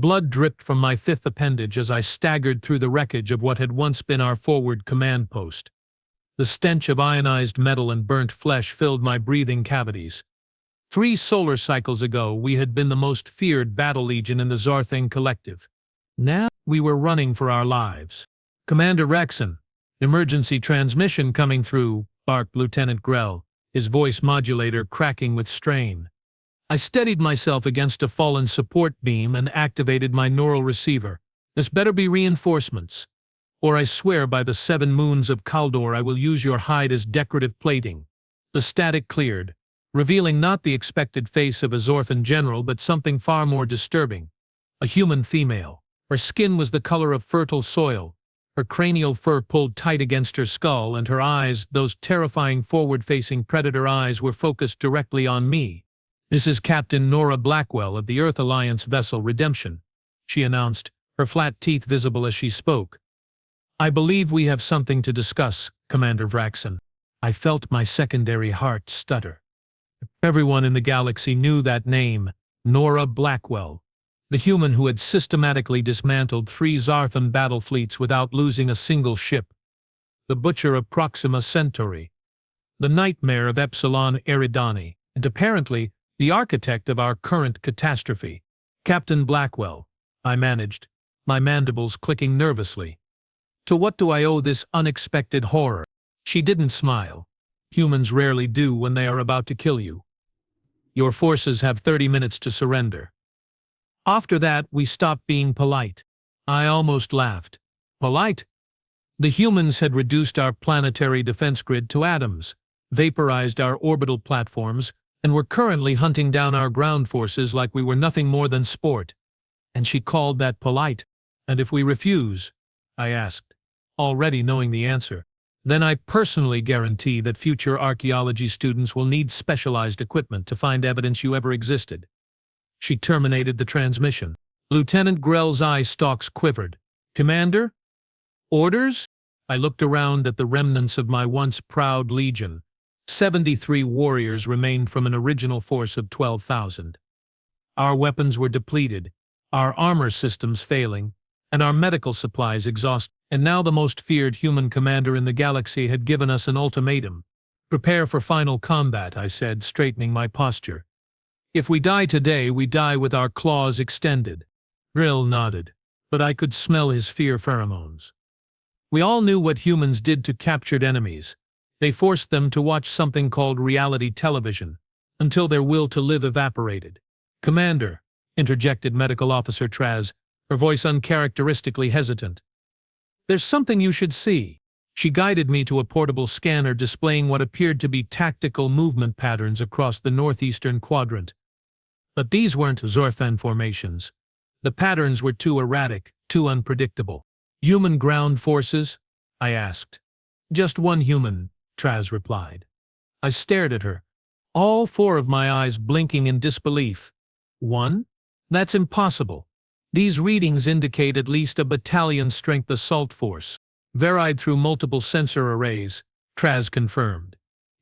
Blood dripped from my fifth appendage as I staggered through the wreckage of what had once been our forward command post. The stench of ionized metal and burnt flesh filled my breathing cavities. 3 solar cycles ago, we had been the most feared battle legion in the Zarthang Collective. Now, we were running for our lives. "Commander Vraxon, emergency transmission coming through," barked Lieutenant Grell, his voice modulator cracking with strain. I steadied myself against a fallen support beam and activated my neural receiver. "This better be reinforcements, or I swear by the 7 moons of Kaldor I will use your hide as decorative plating." The static cleared, revealing not the expected face of a Zorthan general but something far more disturbing. A human female. Her skin was the color of fertile soil, her cranial fur pulled tight against her skull, and her eyes, those terrifying forward-facing predator eyes, were focused directly on me. "This is Captain Nora Blackwell of the Earth Alliance vessel Redemption," she announced, her flat teeth visible as she spoke. "I believe we have something to discuss, Commander Vraxon." I felt my secondary heart stutter. Everyone in the galaxy knew that name, Nora Blackwell, the human who had systematically dismantled 3 Zarthan battle fleets without losing a single ship, the butcher of Proxima Centauri, the nightmare of Epsilon Eridani, and apparently the architect of our current catastrophe. "Captain Blackwell," I managed, my mandibles clicking nervously. "To what do I owe this unexpected horror?" She didn't smile. Humans rarely do when they are about to kill you. "Your forces have 30 minutes to surrender." After that, we stopped being polite. I almost laughed. Polite? The humans had reduced our planetary defense grid to atoms, vaporized our orbital platforms, and were currently hunting down our ground forces like we were nothing more than sport. And she called that polite. "And if we refuse?" I asked, already knowing the answer. "Then I personally guarantee that future archaeology students will need specialized equipment to find evidence you ever existed." She terminated the transmission. Lieutenant Grell's eye stalks quivered. "Commander? Orders?" I looked around at the remnants of my once proud legion. 73 warriors remained from an original force of 12,000. Our weapons were depleted, our armor systems failing, and our medical supplies exhausted. And now the most feared human commander in the galaxy had given us an ultimatum. "Prepare for final combat," I said, straightening my posture. "If we die today, we die with our claws extended." Grill nodded, but I could smell his fear pheromones. We all knew what humans did to captured enemies. They forced them to watch something called reality television, until their will to live evaporated. "Commander," interjected Medical Officer Traz, her voice uncharacteristically hesitant. "There's something you should see." She guided me to a portable scanner displaying what appeared to be tactical movement patterns across the northeastern quadrant. But these weren't Zorthan formations. The patterns were too erratic, too unpredictable. "Human ground forces?" I asked. "Just one human," Traz replied. I stared at her, all 4 of my eyes blinking in disbelief. "One? That's impossible. These readings indicate at least a battalion-strength assault force, varied through multiple sensor arrays," Traz confirmed.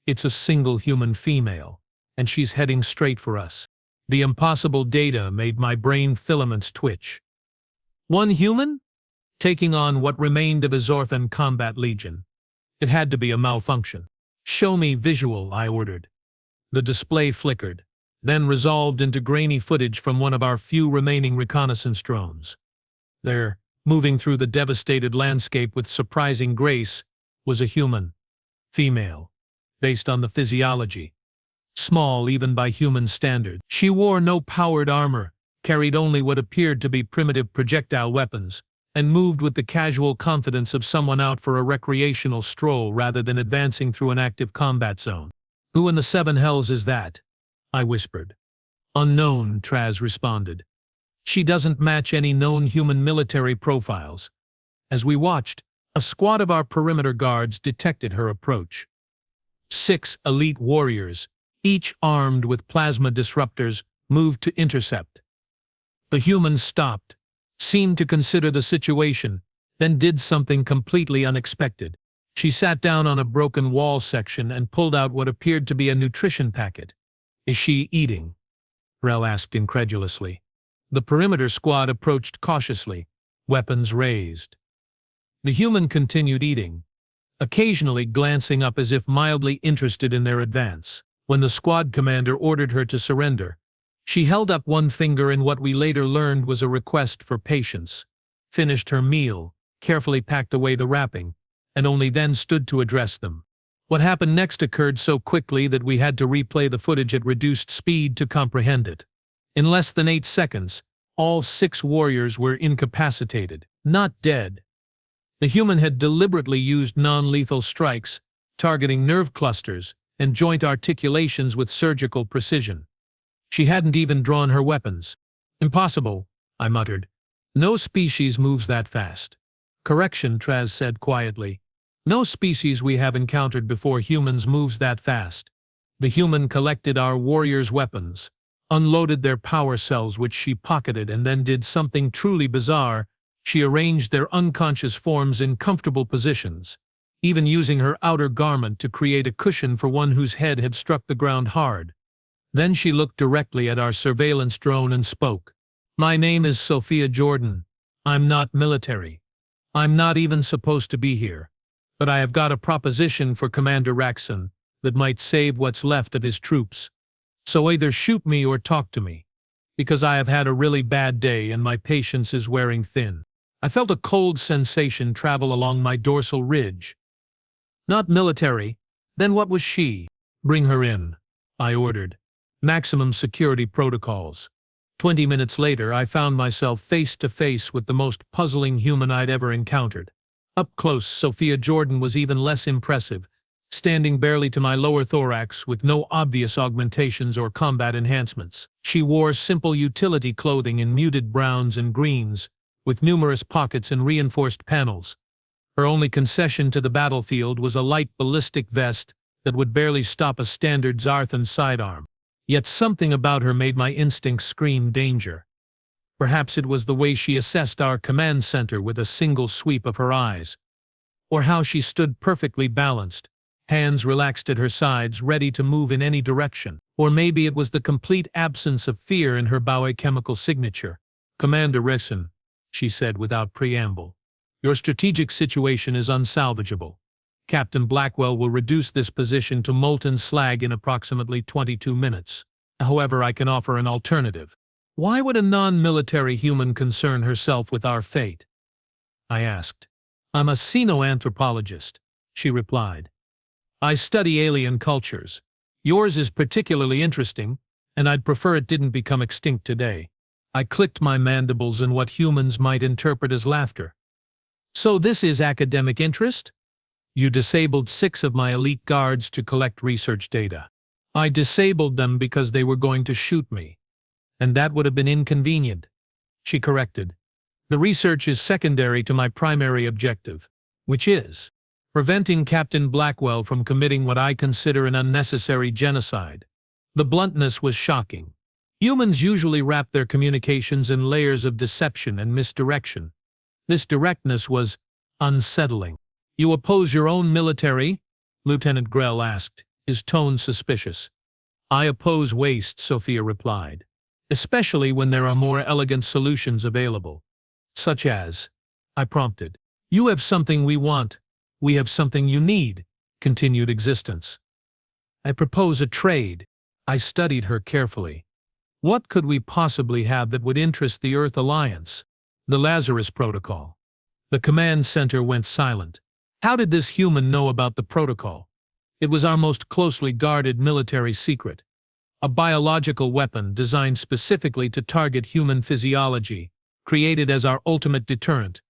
"It's a single human female, and she's heading straight for us." The impossible data made my brain filaments twitch. One human? Taking on what remained of a Zorthan combat legion. It had to be a malfunction. "Show me visual," I ordered. The display flickered, then resolved into grainy footage from one of our few remaining reconnaissance drones. There, moving through the devastated landscape with surprising grace, was a human. Female. Based on the physiology. Small even by human standards. She wore no powered armor, carried only what appeared to be primitive projectile weapons, and moved with the casual confidence of someone out for a recreational stroll rather than advancing through an active combat zone. "Who in the 7 hells is that?" I whispered. "Unknown," Traz responded. "She doesn't match any known human military profiles." As we watched, a squad of our perimeter guards detected her approach. 6 elite warriors, each armed with plasma disruptors, moved to intercept. The humans stopped, seemed to consider the situation, then did something completely unexpected. She sat down on a broken wall section and pulled out what appeared to be a nutrition packet. "Is she eating?" Rel asked incredulously. The perimeter squad approached cautiously, weapons raised. The human continued eating, occasionally glancing up as if mildly interested in their advance. When the squad commander ordered her to surrender, she held up one finger in what we later learned was a request for patience, finished her meal, carefully packed away the wrapping, and only then stood to address them. What happened next occurred so quickly that we had to replay the footage at reduced speed to comprehend it. In less than 8 seconds, all 6 warriors were incapacitated, not dead. The human had deliberately used non-lethal strikes, targeting nerve clusters and joint articulations with surgical precision. She hadn't even drawn her weapons. Impossible, I muttered. No species moves that fast. Correction, Traz said quietly. No species we have encountered before humans moves that fast. The human collected our warriors' weapons, unloaded their power cells which she pocketed, and then did something truly bizarre. She arranged their unconscious forms in comfortable positions, even using her outer garment to create a cushion for one whose head had struck the ground hard. Then she looked directly at our surveillance drone and spoke. My name is Sophia Jordan. I'm not military. I'm not even supposed to be here. But I have got a proposition for Commander Vraxon that might save what's left of his troops. So either shoot me or talk to me, because I have had a really bad day and my patience is wearing thin. I felt a cold sensation travel along my dorsal ridge. Not military? Then what was she? Bring her in, I ordered. Maximum security protocols. 20 minutes later, I found myself face to face with the most puzzling human I'd ever encountered. Up close, Sophia Jordan was even less impressive, standing barely to my lower thorax with no obvious augmentations or combat enhancements. She wore simple utility clothing in muted browns and greens, with numerous pockets and reinforced panels. Her only concession to the battlefield was a light ballistic vest that would barely stop a standard Zarthan sidearm. Yet something about her made my instincts scream danger. Perhaps it was the way she assessed our command center with a single sweep of her eyes, or how she stood perfectly balanced, hands relaxed at her sides, ready to move in any direction. Or maybe it was the complete absence of fear in her biochemical signature. Commander Vraxon, she said without preamble, your strategic situation is unsalvageable. Captain Blackwell will reduce this position to molten slag in approximately 22 minutes. However, I can offer an alternative. Why would a non-military human concern herself with our fate? I asked. I'm a xenoanthropologist, she replied. I study alien cultures. Yours is particularly interesting, and I'd prefer it didn't become extinct today. I clicked my mandibles in what humans might interpret as laughter. So this is academic interest? You disabled 6 of my elite guards to collect research data. I disabled them because they were going to shoot me. And that would have been inconvenient, she corrected. The research is secondary to my primary objective, which is preventing Captain Blackwell from committing what I consider an unnecessary genocide. The bluntness was shocking. Humans usually wrap their communications in layers of deception and misdirection. This directness was unsettling. You oppose your own military? Lieutenant Grell asked, his tone suspicious. I oppose waste, Sophia replied, especially when there are more elegant solutions available. Such as, I prompted. You have something we want. We have something you need, continued Existence. I propose a trade. I studied her carefully. What could we possibly have that would interest the Earth Alliance? The Lazarus Protocol. The command center went silent. How did this human know about the protocol? It was our most closely guarded military secret. A biological weapon designed specifically to target human physiology, created as our ultimate deterrent.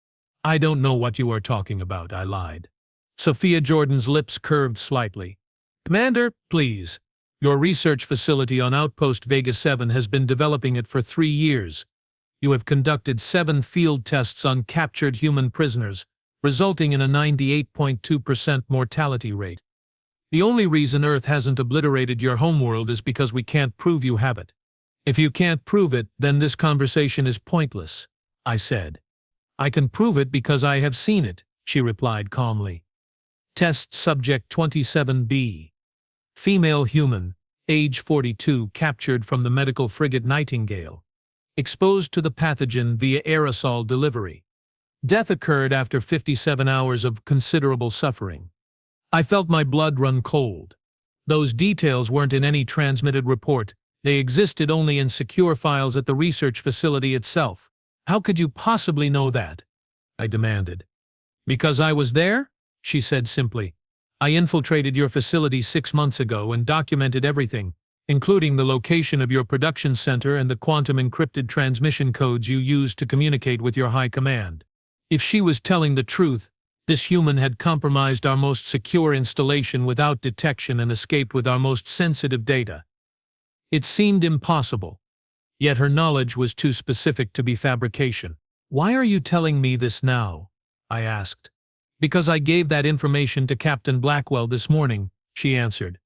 I don't know what you are talking about, I lied. Sophia Jordan's lips curved slightly. Commander, please. Your research facility on Outpost Vega 7 has been developing it for 3 years. You have conducted 7 field tests on captured human prisoners, resulting in a 98.2% mortality rate. The only reason Earth hasn't obliterated your homeworld is because we can't prove you have it. If you can't prove it, then this conversation is pointless, I said. I can prove it because I have seen it, she replied calmly. Test Subject 27B. Female human, age 42, captured from the medical frigate Nightingale. exposed to the pathogen via aerosol delivery. Death occurred after 57 hours of considerable suffering. I felt my blood run cold. Those details weren't in any transmitted report. They existed only in secure files at the research facility itself. How could you possibly know that? I demanded. Because I was there? She said simply. I infiltrated your facility 6 months ago and documented everything, including the location of your production center and the quantum encrypted transmission codes you used to communicate with your high command. If she was telling the truth, this human had compromised our most secure installation without detection and escaped with our most sensitive data. It seemed impossible. Yet her knowledge was too specific to be fabrication. Why are you telling me this now? I asked. Because I gave that information to Captain Blackwell this morning, she answered.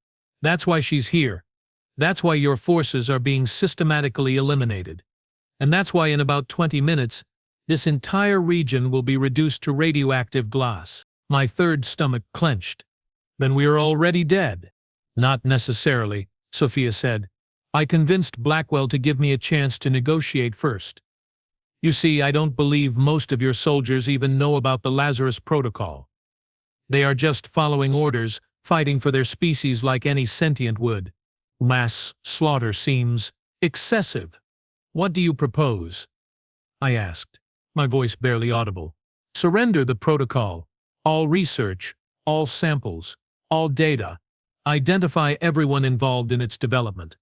That's why she's here. That's why your forces are being systematically eliminated. And that's why in about 20 minutes, this entire region will be reduced to radioactive glass. My third stomach clenched. Then we are already dead. Not necessarily, Sophia said. I convinced Blackwell to give me a chance to negotiate first. You see, I don't believe most of your soldiers even know about the Lazarus Protocol. They are just following orders, fighting for their species like any sentient would. Mass slaughter seems excessive. What do you propose? I asked, my voice barely audible. Surrender the protocol. All research, all samples, all data. Identify everyone involved in its development.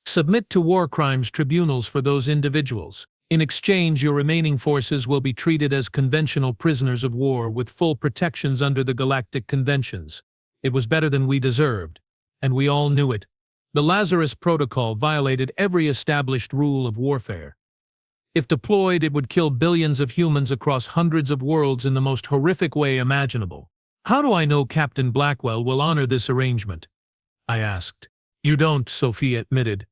Submit to war crimes tribunals for those individuals. In exchange, your remaining forces will be treated as conventional prisoners of war with full protections under the Galactic Conventions. It was better than we deserved, and we all knew it. The Lazarus Protocol violated every established rule of warfare. If deployed, it would kill billions of humans across hundreds of worlds in the most horrific way imaginable. How do I know Captain Blackwell will honor this arrangement? I asked. You don't, Sophia admitted.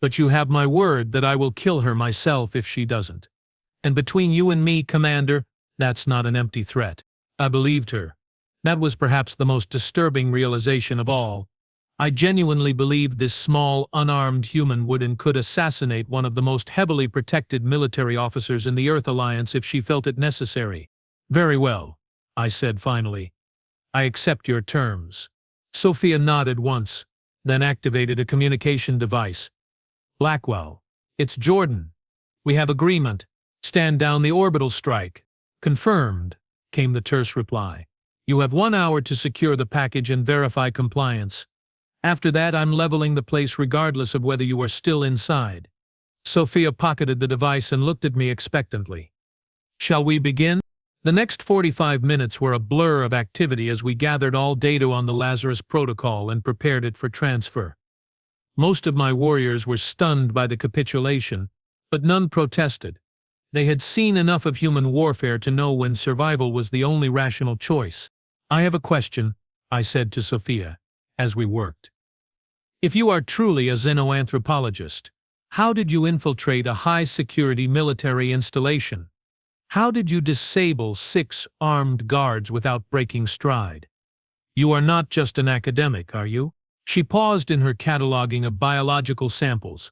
But you have my word that I will kill her myself if she doesn't. And between you and me, Commander, that's not an empty threat. I believed her. That was perhaps the most disturbing realization of all. I genuinely believed this small, unarmed human would and could assassinate one of the most heavily protected military officers in the Earth Alliance if she felt it necessary. Very well, I said finally. I accept your terms. Sophia nodded once, then activated a communication device. Blackwell, it's Jordan. We have agreement. Stand down the orbital strike. Confirmed, came the terse reply. You have 1 hour to secure the package and verify compliance. After that, I'm leveling the place regardless of whether you are still inside. Sophia pocketed the device and looked at me expectantly. Shall we begin? The next 45 minutes were a blur of activity as we gathered all data on the Lazarus Protocol and prepared it for transfer. Most of my warriors were stunned by the capitulation, but none protested. They had seen enough of human warfare to know when survival was the only rational choice. I have a question, I said to Sophia, as we worked. If you are truly a xenoanthropologist, how did you infiltrate a high-security military installation? How did you disable 6 armed guards without breaking stride? You are not just an academic, are you? She paused in her cataloging of biological samples.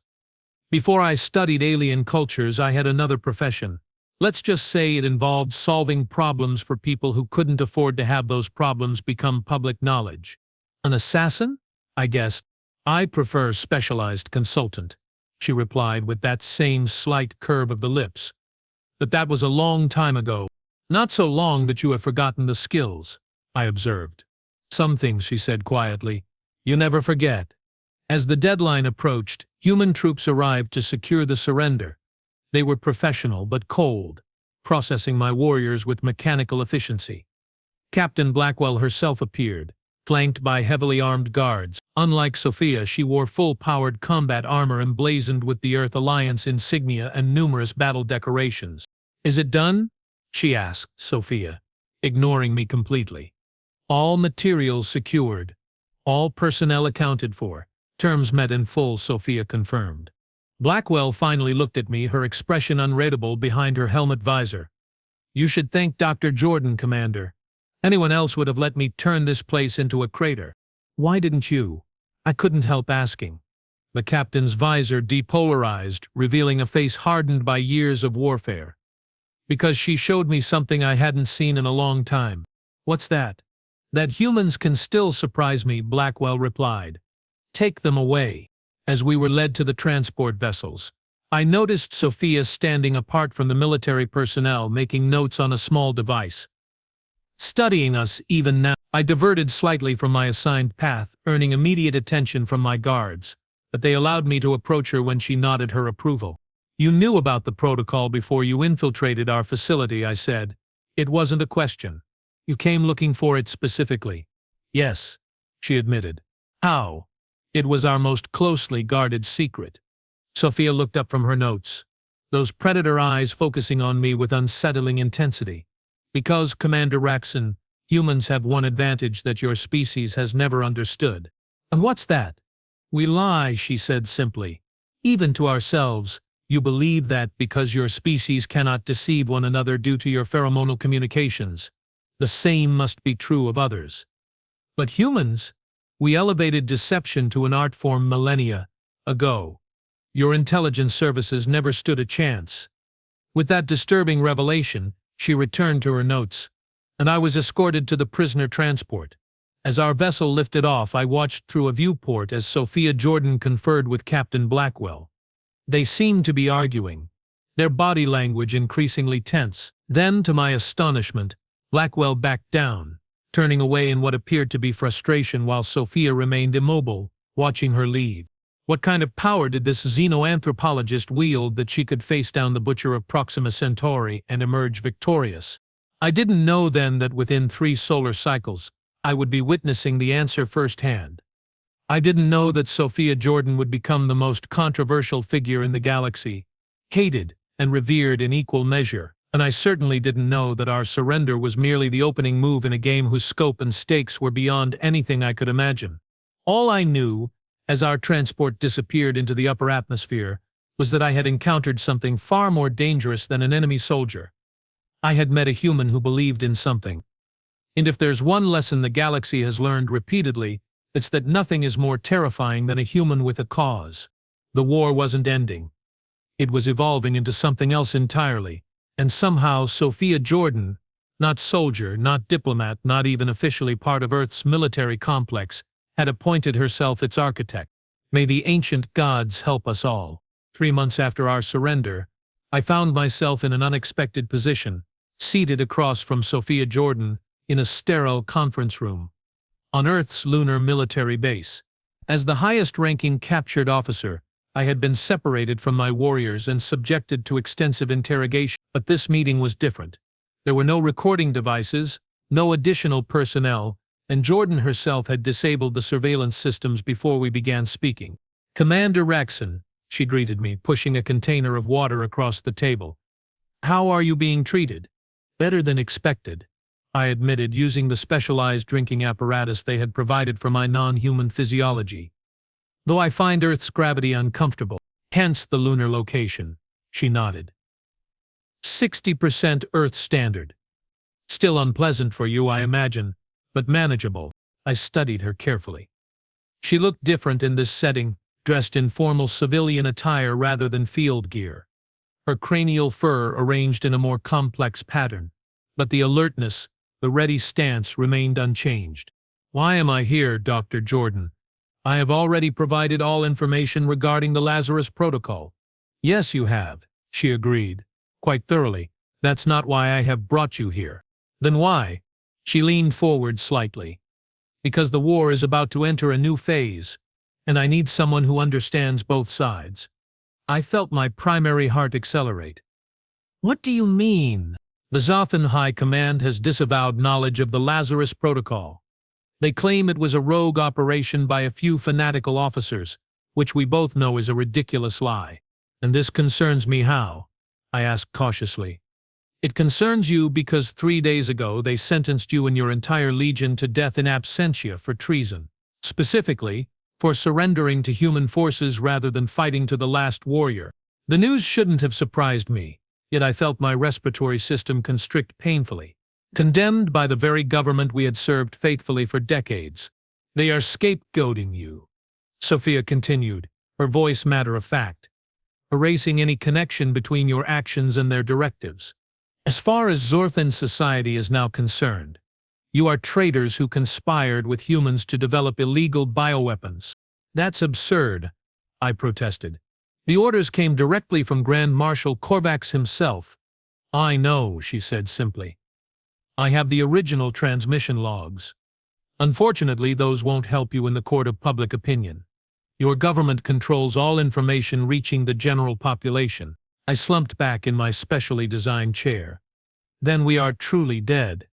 Before I studied alien cultures, I had another profession. Let's just say it involved solving problems for people who couldn't afford to have those problems become public knowledge. An assassin? I guessed. I prefer specialized consultant, she replied with that same slight curve of the lips. But that was a long time ago. Not so long that you have forgotten the skills, I observed. Some things, she said quietly. You never forget. As the deadline approached, human troops arrived to secure the surrender. They were professional but cold, processing my warriors with mechanical efficiency. Captain Blackwell herself appeared, flanked by heavily armed guards. Unlike Sophia, she wore full-powered combat armor emblazoned with the Earth Alliance insignia and numerous battle decorations. Is it done? She asked Sophia, ignoring me completely. All materials secured. All personnel accounted for. Terms met in full, Sophia confirmed. Blackwell finally looked at me, her expression unreadable behind her helmet visor. You should thank Dr. Jordan, Commander. Anyone else would have let me turn this place into a crater. Why didn't you? I couldn't help asking. the captain's visor depolarized, revealing a face hardened by years of warfare. Because she showed me something I hadn't seen in a long time. What's that? That humans can still surprise me, Blackwell replied. Take them away. As we were led to the transport vessels, I noticed Sophia standing apart from the military personnel, making notes on a small device. Studying us even now. I diverted slightly from my assigned path, earning immediate attention from my guards, but they allowed me to approach her when she nodded her approval. You knew about the protocol before you infiltrated our facility, I said. It wasn't a question. You came looking for it specifically. Yes, she admitted. How? It was our most closely guarded secret. Sophia looked up from her notes, those predator eyes focusing on me with unsettling intensity. Because, Commander Vraxon, humans have one advantage that your species has never understood. And what's that? We lie, she said simply. Even to ourselves, you believe that because your species cannot deceive one another due to your pheromonal communications, the same must be true of others. But humans, we elevated deception to an art form millennia ago. Your intelligence services never stood a chance. With that disturbing revelation, she returned to her notes, and I was escorted to the prisoner transport. As our vessel lifted off, I watched through a viewport as Sophia Jordan conferred with Captain Blackwell. They seemed to be arguing, their body language increasingly tense. Then, to my astonishment, Blackwell backed down, turning away in what appeared to be frustration while Sophia remained immobile, watching her leave. What kind of power did this xenoanthropologist wield that she could face down the butcher of Proxima Centauri and emerge victorious? I didn't know then that within 3 solar cycles, I would be witnessing the answer firsthand. I didn't know that Sophia Jordan would become the most controversial figure in the galaxy, hated and revered in equal measure, and I certainly didn't know that our surrender was merely the opening move in a game whose scope and stakes were beyond anything I could imagine. All I knew, as our transport disappeared into the upper atmosphere, was that I had encountered something far more dangerous than an enemy soldier. I had met a human who believed in something. And if there's one lesson the galaxy has learned repeatedly, it's that nothing is more terrifying than a human with a cause. The war wasn't ending. It was evolving into something else entirely, and somehow Sophia Jordan, not soldier, not diplomat, not even officially part of Earth's military complex, had appointed herself its architect. May the ancient gods help us all. 3 months after our surrender, I found myself in an unexpected position, seated across from Sophia Jordan in a sterile conference room on Earth's lunar military base. As the highest-ranking captured officer, I had been separated from my warriors and subjected to extensive interrogation. But this meeting was different. There were no recording devices, no additional personnel, and Jordan herself had disabled the surveillance systems before we began speaking. Commander Vraxon, she greeted me, pushing a container of water across the table. How are you being treated? Better than expected, I admitted, using the specialized drinking apparatus they had provided for my non-human physiology. Though I find Earth's gravity uncomfortable, hence the lunar location, she nodded. 60% Earth standard. Still unpleasant for you, I imagine, but manageable. I studied her carefully. She looked different in this setting, dressed in formal civilian attire rather than field gear. Her cranial fur arranged in a more complex pattern, but the alertness, the ready stance remained unchanged. Why am I here, Dr. Jordan? I have already provided all information regarding the Lazarus Protocol. Yes, you have, she agreed, quite thoroughly. That's not why I have brought you here. Then why? She leaned forward slightly. Because the war is about to enter a new phase, and I need someone who understands both sides. I felt my primary heart accelerate. What do you mean? The Zothan High Command has disavowed knowledge of the Lazarus Protocol. They claim it was a rogue operation by a few fanatical officers, which we both know is a ridiculous lie. And this concerns me how? I asked cautiously. It concerns you because 3 days ago they sentenced you and your entire legion to death in absentia for treason. Specifically, for surrendering to human forces rather than fighting to the last warrior. The news shouldn't have surprised me, yet I felt my respiratory system constrict painfully. Condemned by the very government we had served faithfully for decades. They are scapegoating you, Sophia continued, her voice matter-of-fact, erasing any connection between your actions and their directives. As far as Zorthan society is now concerned, you are traitors who conspired with humans to develop illegal bioweapons. That's absurd, I protested. The orders came directly from Grand Marshal Korvax himself. I know, she said simply. I have the original transmission logs. Unfortunately, those won't help you in the court of public opinion. Your government controls all information reaching the general population. I slumped back in my specially designed chair. Then we are truly dead.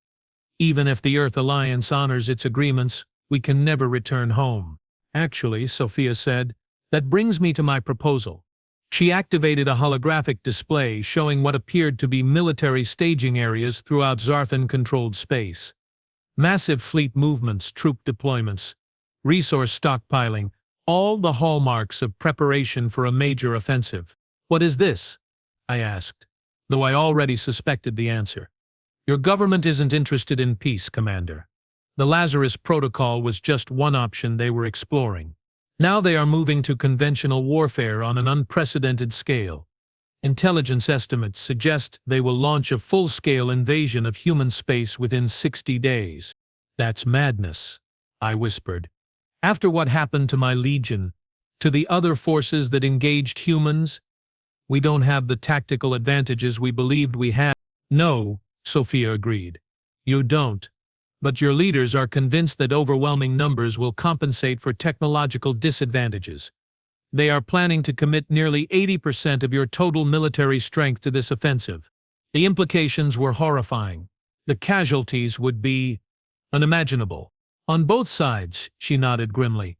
Even if the Earth Alliance honors its agreements, we can never return home. Actually, Sophia said, that brings me to my proposal. She activated a holographic display showing what appeared to be military staging areas throughout Zarthan-controlled space. Massive fleet movements, troop deployments, resource stockpiling, all the hallmarks of preparation for a major offensive. What is this? I asked, though I already suspected the answer. Your government isn't interested in peace, Commander. The Lazarus Protocol was just one option they were exploring. Now they are moving to conventional warfare on an unprecedented scale. Intelligence estimates suggest they will launch a full-scale invasion of human space within 60 days. That's madness, I whispered. After what happened to my Legion, to the other forces that engaged humans, we don't have the tactical advantages we believed we had. No, Sophia agreed. You don't. But your leaders are convinced that overwhelming numbers will compensate for technological disadvantages. They are planning to commit nearly 80% of your total military strength to this offensive. The implications were horrifying. The casualties would be unimaginable. On both sides, she nodded grimly.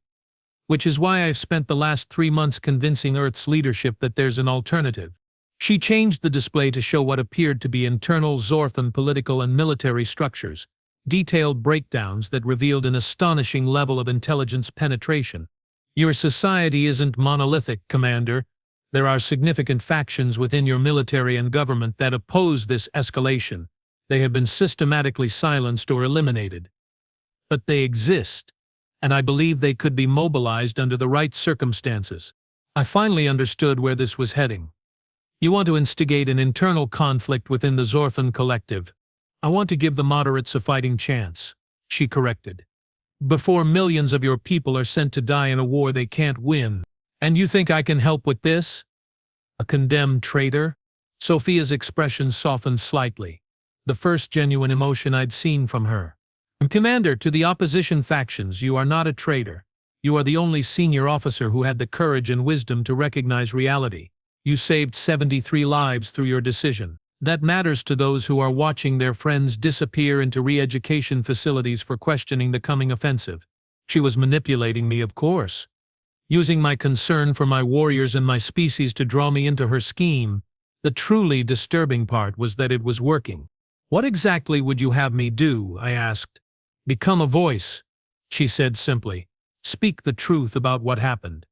Which is why I've spent the last 3 months convincing Earth's leadership that there's an alternative. She changed the display to show what appeared to be internal Zorthan political and military structures, detailed breakdowns that revealed an astonishing level of intelligence penetration. Your society isn't monolithic, Commander. There are significant factions within your military and government that oppose this escalation. They have been systematically silenced or eliminated. But they exist, and I believe they could be mobilized under the right circumstances. I finally understood where this was heading. You want to instigate an internal conflict within the Zorthan collective. I want to give the moderates a fighting chance, she corrected. Before millions of your people are sent to die in a war they can't win. And you think I can help with this? A condemned traitor? Sophia's expression softened slightly, the first genuine emotion I'd seen from her. Commander, to the opposition factions, you are not a traitor. You are the only senior officer who had the courage and wisdom to recognize reality. You saved 73 lives through your decision. That matters to those who are watching their friends disappear into re-education facilities for questioning the coming offensive. She was manipulating me, of course, using my concern for my warriors and my species to draw me into her scheme. The truly disturbing part was that it was working. What exactly would you have me do? I asked. Become a voice, she said simply. Speak the truth about what happened.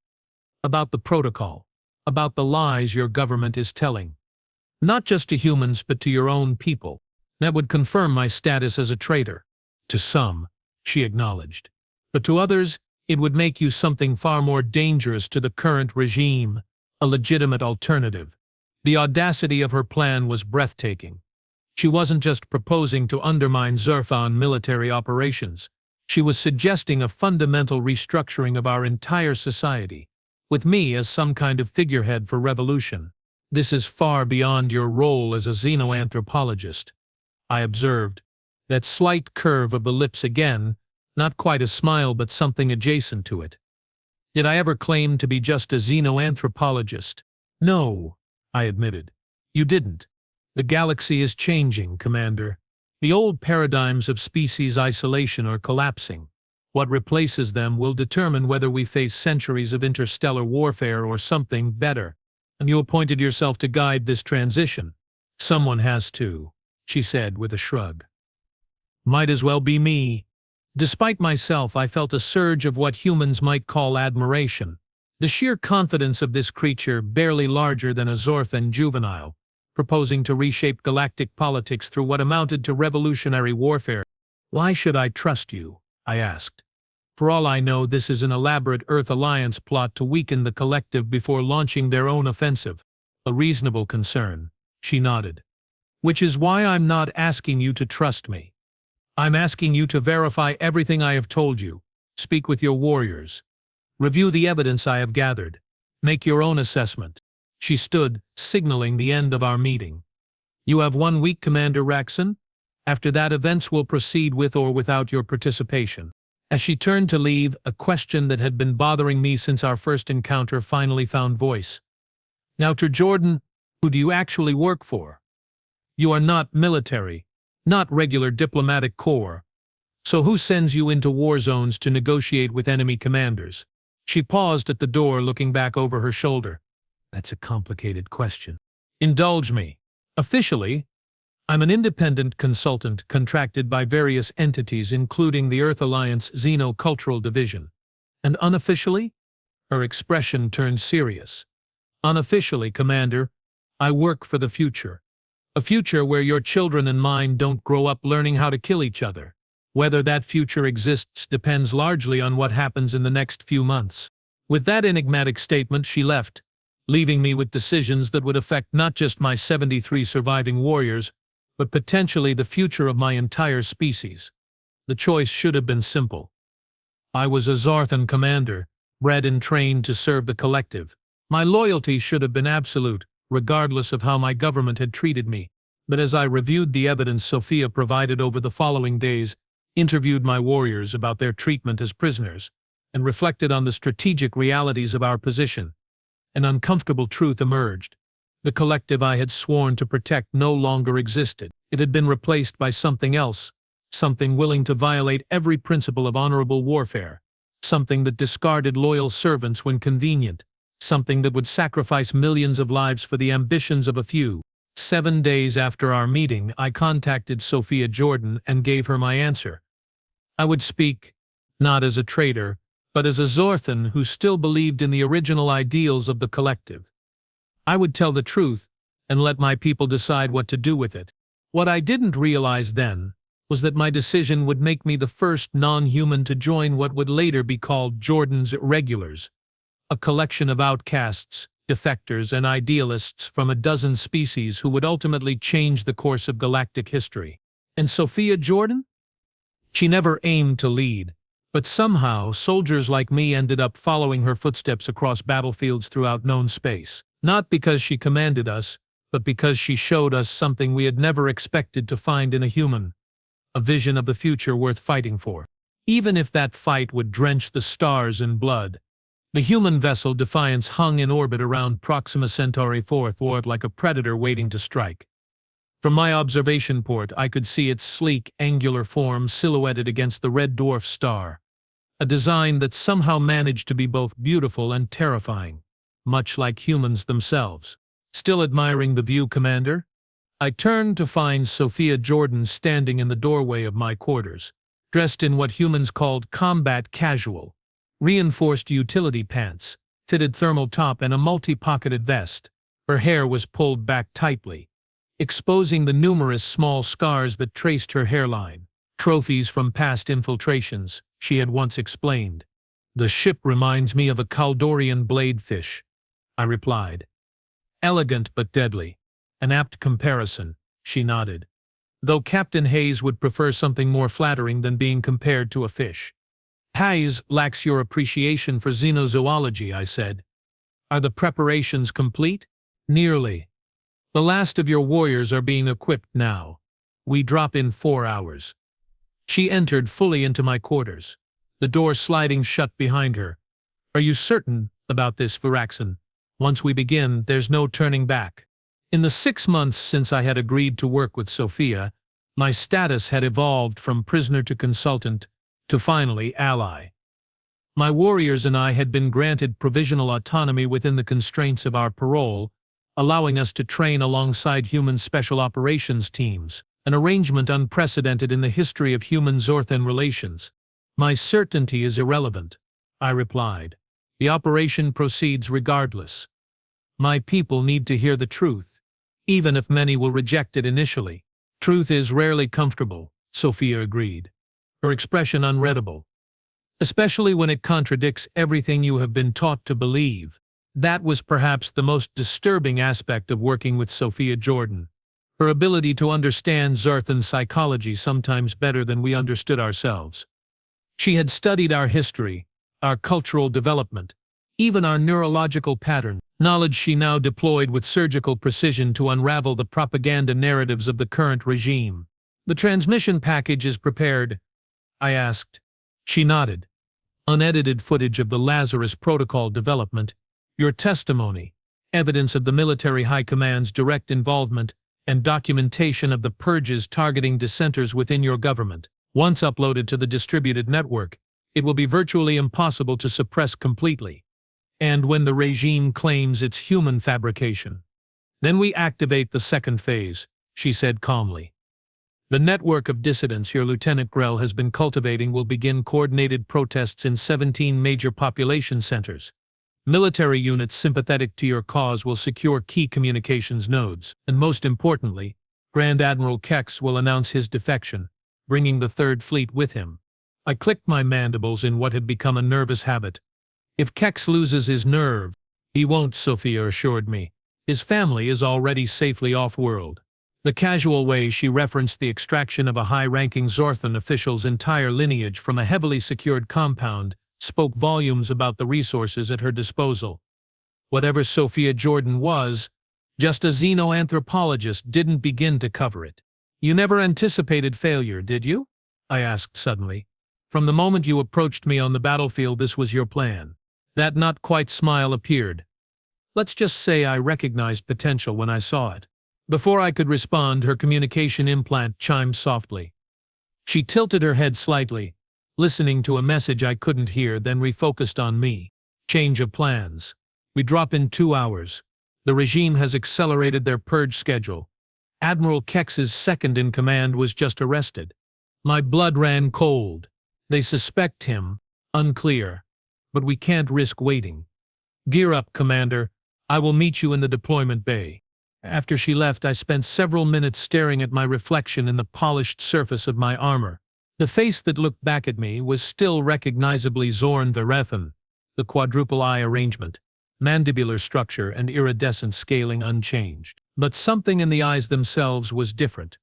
About the protocol. About the lies your government is telling. Not just to humans, but to your own people. That would confirm my status as a traitor. To some, she acknowledged. But to others, it would make you something far more dangerous to the current regime, a legitimate alternative. The audacity of her plan was breathtaking. She wasn't just proposing to undermine Zorthan military operations. She was suggesting a fundamental restructuring of our entire society, with me as some kind of figurehead for revolution. This is far beyond your role as a xenoanthropologist, I observed. That slight curve of the lips again, not quite a smile but something adjacent to it. Did I ever claim to be just a xenoanthropologist? No, I admitted. You didn't. The galaxy is changing, Commander. The old paradigms of species isolation are collapsing. What replaces them will determine whether we face centuries of interstellar warfare or something better. And you appointed yourself to guide this transition. Someone has to, she said with a shrug. Might as well be me. Despite myself, I felt a surge of what humans might call admiration. The sheer confidence of this creature, barely larger than a Zorthan juvenile, proposing to reshape galactic politics through what amounted to revolutionary warfare. Why should I trust you? I asked. For all I know, this is an elaborate Earth Alliance plot to weaken the collective before launching their own offensive. A reasonable concern, she nodded. Which is why I'm not asking you to trust me. I'm asking you to verify everything I have told you. Speak with your warriors. Review the evidence I have gathered. Make your own assessment. She stood, signaling the end of our meeting. You have 1 week, Commander Vraxon. After that, events will proceed with or without your participation. As she turned to leave, a question that had been bothering me since our first encounter finally found voice. Now, to Jordan, who do you actually work for? You are not military, not regular diplomatic corps. So who sends you into war zones to negotiate with enemy commanders? She paused at the door, looking back over her shoulder. That's a complicated question. Indulge me. Officially, I'm an independent consultant contracted by various entities, including the Earth Alliance Xenocultural Division. And unofficially? Her expression turned serious. Unofficially, Commander, I work for the future. A future where your children and mine don't grow up learning how to kill each other. Whether that future exists depends largely on what happens in the next few months. With that enigmatic statement, she left, leaving me with decisions that would affect not just my 73 surviving warriors, but potentially the future of my entire species. The choice should have been simple. I was a Zarthan commander, bred and trained to serve the collective. My loyalty should have been absolute, regardless of how my government had treated me. But as I reviewed the evidence Sophia provided over the following days, interviewed my warriors about their treatment as prisoners, and reflected on the strategic realities of our position, an uncomfortable truth emerged. The collective I had sworn to protect no longer existed. It had been replaced by something else, something willing to violate every principle of honorable warfare, something that discarded loyal servants when convenient, something that would sacrifice millions of lives for the ambitions of a few. 7 days after our meeting, I contacted Sophia Jordan and gave her my answer. I would speak, not as a traitor, but as a Zarthan who still believed in the original ideals of the collective. I would tell the truth and let my people decide what to do with it. What I didn't realize then was that my decision would make me the first non-human to join what would later be called Jordan's Irregulars, a collection of outcasts, defectors, and idealists from a dozen species who would ultimately change the course of galactic history. And Sophia Jordan? She never aimed to lead, but somehow soldiers like me ended up following her footsteps across battlefields throughout known space. Not because she commanded us, but because she showed us something we had never expected to find in a human, a vision of the future worth fighting for. Even if that fight would drench the stars in blood. The human vessel Defiance hung in orbit around Proxima Centauri 4th like a predator waiting to strike. From my observation port, I could see its sleek, angular form silhouetted against the red dwarf star, a design that somehow managed to be both beautiful and terrifying, much like humans themselves. Still admiring the view, Commander? I turned to find Sophia Jordan standing in the doorway of my quarters, dressed in what humans called combat casual, reinforced utility pants, fitted thermal top, and a multi-pocketed vest. Her hair was pulled back tightly, exposing the numerous small scars that traced her hairline. Trophies from past infiltrations, she had once explained. The ship reminds me of a Kaldorian bladefish, I replied. Elegant but deadly. An apt comparison, she nodded. Though Captain Hayes would prefer something more flattering than being compared to a fish. Hayes lacks your appreciation for xenozoology, I said. Are the preparations complete? Nearly. The last of your warriors are being equipped now. We drop in 4 hours. She entered fully into my quarters, the door sliding shut behind her. Are you certain about this, Vraxon? Once we begin, there's no turning back. In the 6 months since I had agreed to work with Sophia, my status had evolved from prisoner to consultant to finally ally. My warriors and I had been granted provisional autonomy within the constraints of our parole, allowing us to train alongside human special operations teams, an arrangement unprecedented in the history of human Zarthan relations. My certainty is irrelevant, I replied. The operation proceeds regardless. My people need to hear the truth, even if many will reject it initially. Truth is rarely comfortable, Sophia agreed, her expression unreadable. especially when it contradicts everything you have been taught to believe. That was perhaps the most disturbing aspect of working with Sophia Jordan. Her ability to understand Zarthan psychology sometimes better than we understood ourselves. She had studied our history, our cultural development, even our neurological patterns, knowledge she now deployed with surgical precision to unravel the propaganda narratives of the current regime. "The transmission package is prepared?" I asked. She nodded. "Unedited footage of the Lazarus Protocol development, your testimony, evidence of the military high command's direct involvement, and documentation of the purges targeting dissenters within your government. Once uploaded to the distributed network, it will be virtually impossible to suppress completely. And when the regime claims it's human fabrication, then we activate the second phase," she said calmly. "The network of dissidents your Lieutenant Grell has been cultivating will begin coordinated protests in 17 major population centers. Military units sympathetic to your cause will secure key communications nodes, and most importantly, Grand Admiral Kex will announce his defection, bringing the Third Fleet with him." I clicked my mandibles in what had become a nervous habit. "If Kex loses his nerve—" "He won't," Sophia assured me. "His family is already safely off-world." The casual way she referenced the extraction of a high-ranking Zarthan official's entire lineage from a heavily secured compound spoke volumes about the resources at her disposal. Whatever Sophia Jordan was, just a xenoanthropologist didn't begin to cover it. "You never anticipated failure, did you?" I asked suddenly. "From the moment you approached me on the battlefield, this was your plan." That not-quite smile appeared. "Let's just say I recognized potential when I saw it." Before I could respond, her communication implant chimed softly. She tilted her head slightly, listening to a message I couldn't hear, then refocused on me. "Change of plans. We drop in 2 hours. The regime has accelerated their purge schedule. Admiral Kex's second-in-command was just arrested." My blood ran cold. "They suspect him. Unclear. But we can't risk waiting. Gear up, Commander. I will meet you in the deployment bay." After she left, I spent several minutes staring at my reflection in the polished surface of my armor. The face that looked back at me was still recognizably Zorn Vraxon, the quadruple eye arrangement, mandibular structure and iridescent scaling unchanged. But something in the eyes themselves was different.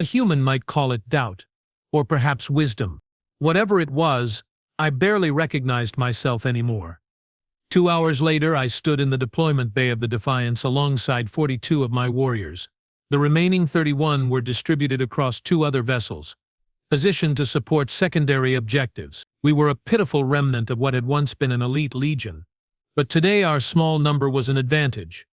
A human might call it doubt, or perhaps wisdom. Whatever it was, I barely recognized myself anymore. 2 hours later, I stood in the deployment bay of the Defiance alongside 42 of my warriors. The remaining 31 were distributed across 2 other vessels, positioned to support secondary objectives. We were a pitiful remnant of what had once been an elite legion. But today our small number was an advantage.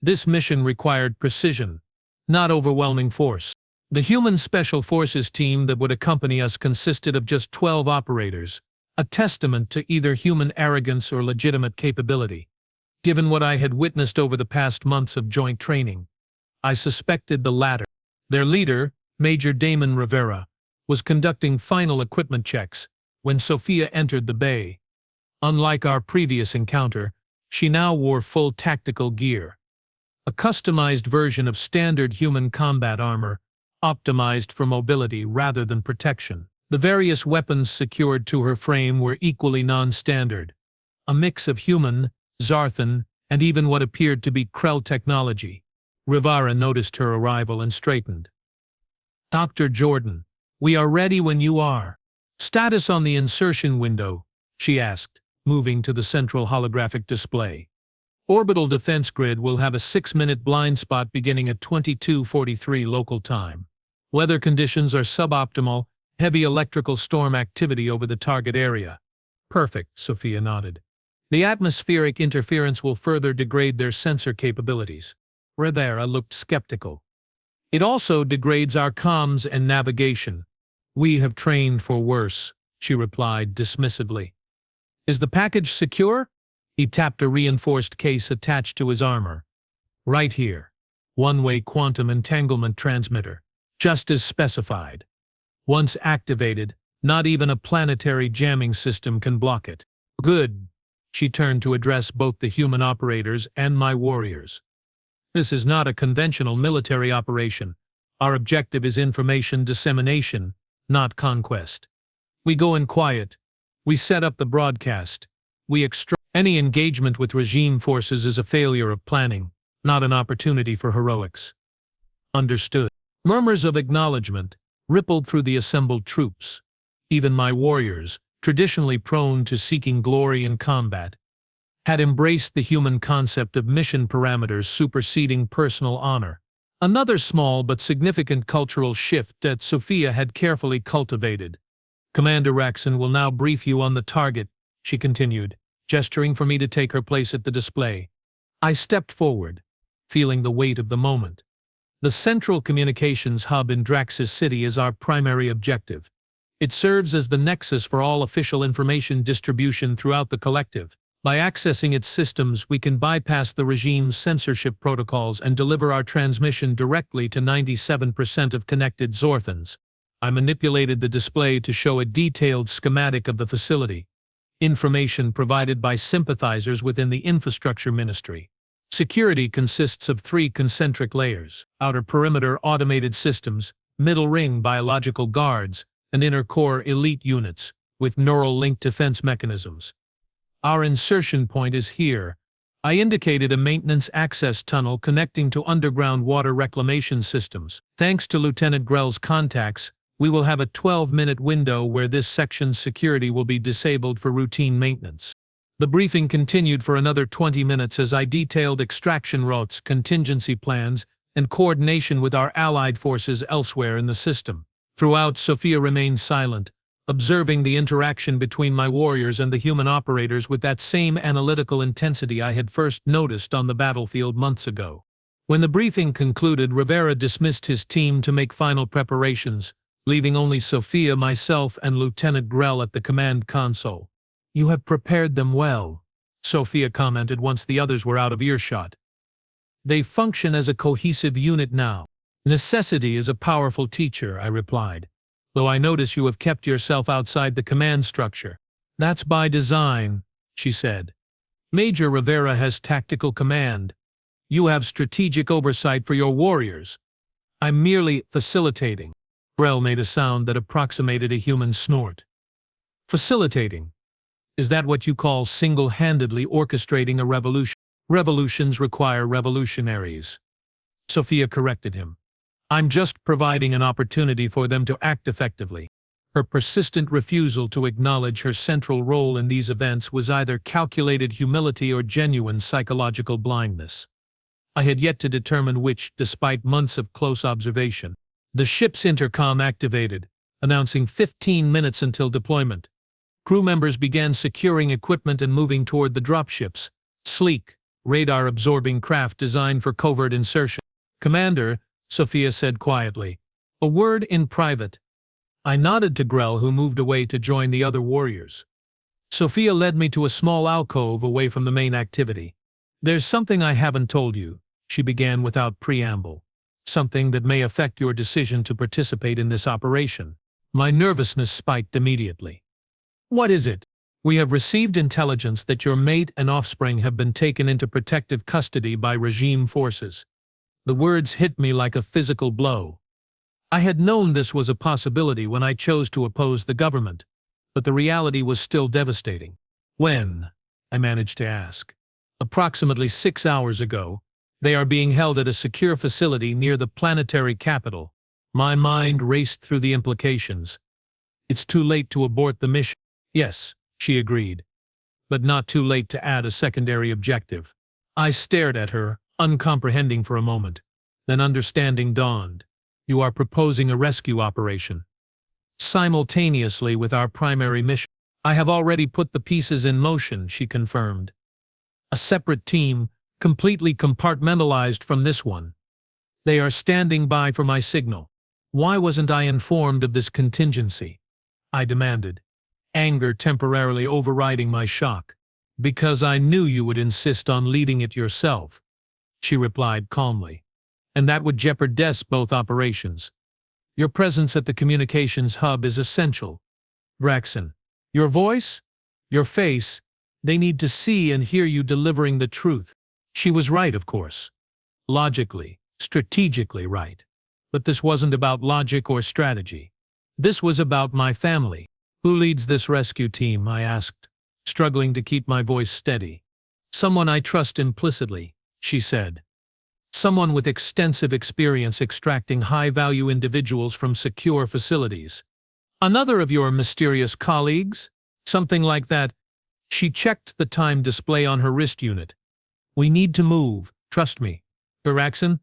This mission required precision, not overwhelming force. The human special forces team that would accompany us consisted of just 12 operators, a testament to either human arrogance or legitimate capability. Given what I had witnessed over the past months of joint training, I suspected the latter. Their leader, Major Damon Rivera, was conducting final equipment checks when Sophia entered the bay. Unlike our previous encounter, she now wore full tactical gear, a customized version of standard human combat armor, optimized for mobility rather than protection. The various weapons secured to her frame were equally non-standard, a mix of human, Zarthan, and even what appeared to be Krell technology. Rivera noticed her arrival and straightened. "Dr. Jordan, we are ready when you are." "Status on the insertion window?" she asked, moving to the central holographic display. "Orbital defense grid will have a 6-minute blind spot beginning at 22:43 local time. Weather conditions are suboptimal, heavy electrical storm activity over the target area." "Perfect," Sophia nodded. "The atmospheric interference will further degrade their sensor capabilities." Rivera looked skeptical. "It also degrades our comms and navigation." "We have trained for worse," she replied dismissively. "Is the package secure?" He tapped a reinforced case attached to his armor. "Right here. One-way quantum entanglement transmitter, just as specified. Once activated, not even a planetary jamming system can block it." "Good." She turned to address both the human operators and my warriors. "This is not a conventional military operation. Our objective is information dissemination, not conquest. We go in quiet, We set up the broadcast. Any engagement with regime forces is a failure of planning, not an opportunity for heroics. Understood. Murmurs of acknowledgement rippled through the assembled troops. Even my warriors, traditionally prone to seeking glory in combat, had embraced the human concept of mission parameters superseding personal honor. Another small but significant cultural shift that Sophia had carefully cultivated. Commander Vraxon will now brief you on the target, she continued, gesturing for me to take her place at the display. I stepped forward, feeling the weight of the moment. The central communications hub in Drax's city is our primary objective. It serves as the nexus for all official information distribution throughout the collective. By accessing its systems, we can bypass the regime's censorship protocols and deliver our transmission directly to 97% of connected Zorthans. I manipulated the display to show a detailed schematic of the facility. Information provided by sympathizers within the Infrastructure Ministry. Security consists of 3 concentric layers: outer perimeter automated systems, middle ring biological guards, and inner core elite units, with neural link defense mechanisms. Our insertion point is here. I indicated a maintenance access tunnel connecting to underground water reclamation systems. Thanks to Lieutenant Grell's contacts, we will have a 12-minute window where this section's security will be disabled for routine maintenance. The briefing continued for another 20 minutes as I detailed extraction routes, contingency plans, and coordination with our allied forces elsewhere in the system. Throughout, Sophia remained silent, observing the interaction between my warriors and the human operators with that same analytical intensity I had first noticed on the battlefield months ago. When the briefing concluded, Rivera dismissed his team to make final preparations, leaving only Sophia, myself, and Lieutenant Grell at the command console. "You have prepared them well," Sophia commented once the others were out of earshot. "They function as a cohesive unit now." "Necessity is a powerful teacher," I replied. "Though I notice you have kept yourself outside the command structure." "That's by design," she said. "Major Rivera has tactical command. You have strategic oversight for your warriors. I'm merely facilitating." Grell made a sound that approximated a human snort. "Facilitating? Is that what you call single-handedly orchestrating a revolution?" "Revolutions require revolutionaries," Sophia corrected him. "I'm just providing an opportunity for them to act effectively." Her persistent refusal to acknowledge her central role in these events was either calculated humility or genuine psychological blindness. I had yet to determine which, despite months of close observation. The ship's intercom activated, announcing 15 minutes until deployment. Crew members began securing equipment and moving toward the dropships, sleek, radar-absorbing craft designed for covert insertion. "Commander," Sophia said quietly, "a word in private." I nodded to Grell, who moved away to join the other warriors. Sophia led me to a small alcove away from the main activity. "There's something I haven't told you," she began without preamble. "Something that may affect your decision to participate in this operation." My nervousness spiked immediately. "What is it?" "We have received intelligence that your mate and offspring have been taken into protective custody by regime forces." The words hit me like a physical blow. I had known this was a possibility when I chose to oppose the government, but the reality was still devastating. "When?" I managed to ask. "Approximately 6 hours ago. They are being held at a secure facility near the planetary capital." My mind raced through the implications. "It's too late to abort the mission." "Yes," she agreed, "but not too late to add a secondary objective." I stared at her, uncomprehending for a moment. Then understanding dawned. "You are proposing a rescue operation simultaneously with our primary mission." "I have already put the pieces in motion," she confirmed. "A separate team, completely compartmentalized from this one. They are standing by for my signal." "Why wasn't I informed of this contingency?" I demanded, anger temporarily overriding my shock. "Because I knew you would insist on leading it yourself," she replied calmly. "And that would jeopardize both operations. Your presence at the communications hub is essential. Vraxon, your voice, your face, they need to see and hear you delivering the truth." She was right, of course. Logically, strategically right. But this wasn't about logic or strategy. This was about my family. Who leads this rescue team? I asked, struggling to keep my voice steady. Someone I trust implicitly, she said. Someone with extensive experience extracting high-value individuals from secure facilities. Another of your mysterious colleagues? Something like that. She checked the time display on her wrist unit. We need to move, trust me. Vraxon,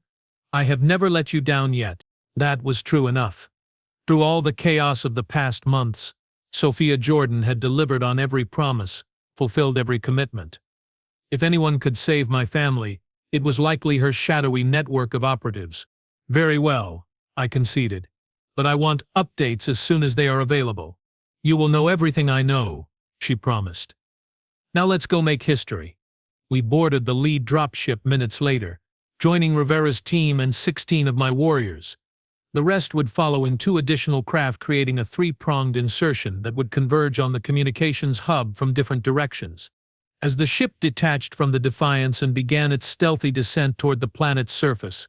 I have never let you down yet. That was true enough. Through all the chaos of the past months, Sophia Jordan had delivered on every promise, fulfilled every commitment. If anyone could save my family, it was likely her shadowy network of operatives. Very well, I conceded. But I want updates as soon as they are available. You will know everything I know, she promised. Now let's go make history. We boarded the lead dropship minutes later, joining Rivera's team and 16 of my warriors. The rest would follow in 2 additional craft, creating a 3-pronged insertion that would converge on the communications hub from different directions. As the ship detached from the Defiance and began its stealthy descent toward the planet's surface,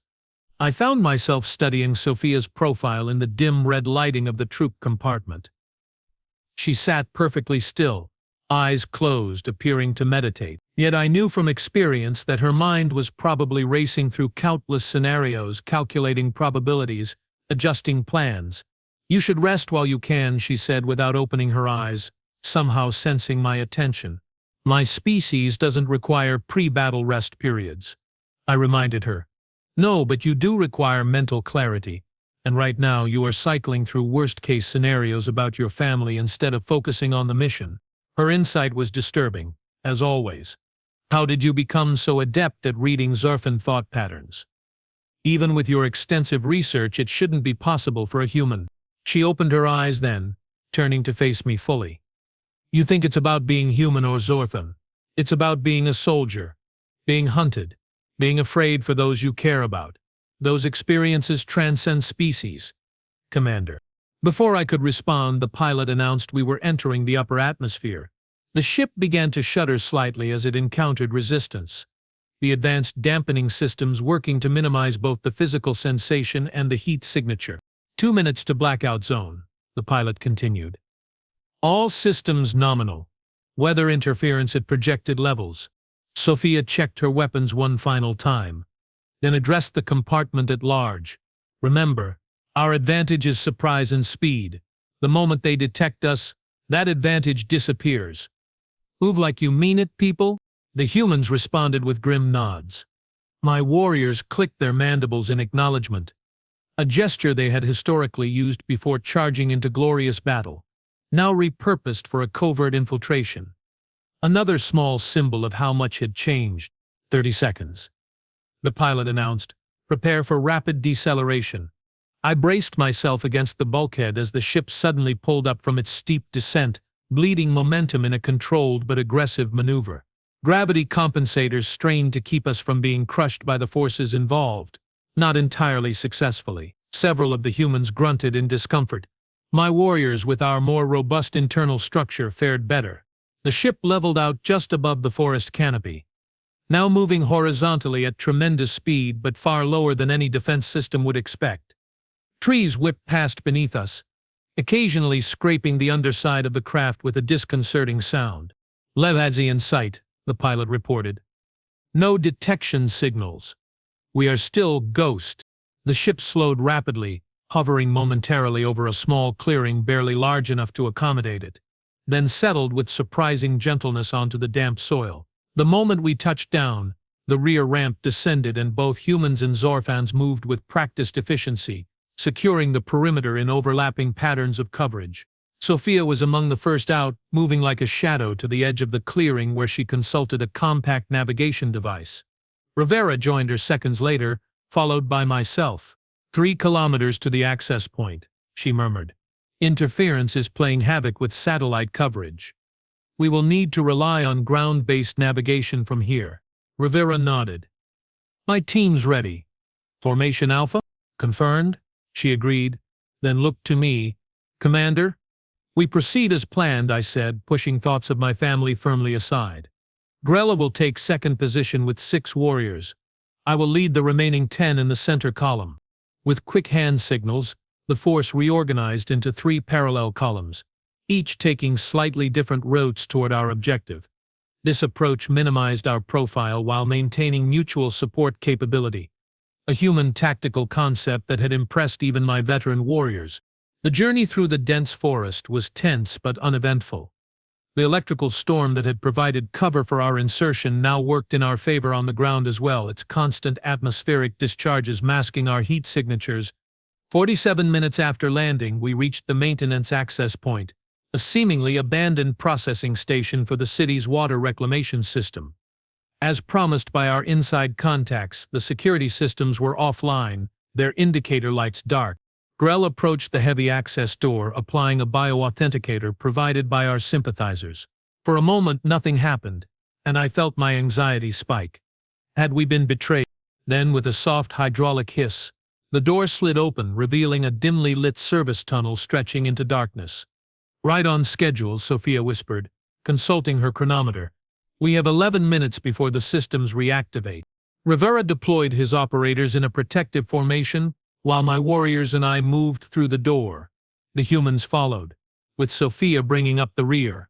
I found myself studying Sophia's profile in the dim red lighting of the troop compartment. She sat perfectly still, eyes closed, appearing to meditate. Yet I knew from experience that her mind was probably racing through countless scenarios, calculating probabilities, adjusting plans. You should rest while you can, she said without opening her eyes, somehow sensing my attention. My species doesn't require pre-battle rest periods, I reminded her. No, but you do require mental clarity, and right now you are cycling through worst-case scenarios about your family instead of focusing on the mission. Her insight was disturbing, as always. How did you become so adept at reading Zarfan thought patterns? Even with your extensive research, it shouldn't be possible for a human. She opened her eyes then, turning to face me fully. You think it's about being human or Zorfan. It's about being a soldier, being hunted, being afraid for those you care about. Those experiences transcend species, Commander. Before I could respond, the pilot announced we were entering the upper atmosphere. The ship began to shudder slightly as it encountered resistance, the advanced dampening systems working to minimize both the physical sensation and the heat signature. 2 minutes to blackout zone, the pilot continued. All systems nominal. Weather interference at projected levels. Sophia checked her weapons one final time, then addressed the compartment at large. Remember, our advantage is surprise and speed. The moment they detect us, that advantage disappears. Move like you mean it, people? The humans responded with grim nods. My warriors clicked their mandibles in acknowledgement, a gesture they had historically used before charging into glorious battle, now repurposed for a covert infiltration. Another small symbol of how much had changed. 30 seconds. The pilot announced, prepare for rapid deceleration. I braced myself against the bulkhead as the ship suddenly pulled up from its steep descent, bleeding momentum in a controlled but aggressive maneuver. Gravity compensators strained to keep us from being crushed by the forces involved, not entirely successfully. Several of the humans grunted in discomfort. My warriors, with our more robust internal structure, fared better. The ship leveled out just above the forest canopy, now moving horizontally at tremendous speed but far lower than any defense system would expect. Trees whipped past beneath us, occasionally scraping the underside of the craft with a disconcerting sound. Lazarus in sight, the pilot reported. No detection signals. We are still ghost. The ship slowed rapidly, hovering momentarily over a small clearing barely large enough to accommodate it, then settled with surprising gentleness onto the damp soil. The moment we touched down, the rear ramp descended and both humans and Zorfans moved with practiced efficiency, securing the perimeter in overlapping patterns of coverage. Sophia was among the first out, moving like a shadow to the edge of the clearing where she consulted a compact navigation device. Rivera joined her seconds later, followed by myself. 3 kilometers to the access point, she murmured. Interference is playing havoc with satellite coverage. We will need to rely on ground-based navigation from here. Rivera nodded. My team's ready. Formation Alpha? Confirmed? She agreed, then looked to me. Commander? We proceed as planned, I said, pushing thoughts of my family firmly aside. Grella will take second position with 6 warriors. I will lead the remaining 10 in the center column. With quick hand signals, the force reorganized into 3 parallel columns, each taking slightly different routes toward our objective. This approach minimized our profile while maintaining mutual support capability, a human tactical concept that had impressed even my veteran warriors. The journey through the dense forest was tense but uneventful. The electrical storm that had provided cover for our insertion now worked in our favor on the ground as well, its constant atmospheric discharges masking our heat signatures. 47 minutes after landing, we reached the maintenance access point, a seemingly abandoned processing station for the city's water reclamation system. As promised by our inside contacts, the security systems were offline, their indicator lights dark. Grell approached the heavy access door, applying a bioauthenticator provided by our sympathizers. For a moment, nothing happened, and I felt my anxiety spike. Had we been betrayed? Then, with a soft hydraulic hiss, the door slid open, revealing a dimly lit service tunnel stretching into darkness. "Right on schedule," Sophia whispered, consulting her chronometer. "We have 11 minutes before the systems reactivate." Rivera deployed his operators in a protective formation, while my warriors and I moved through the door. The humans followed, with Sophia bringing up the rear.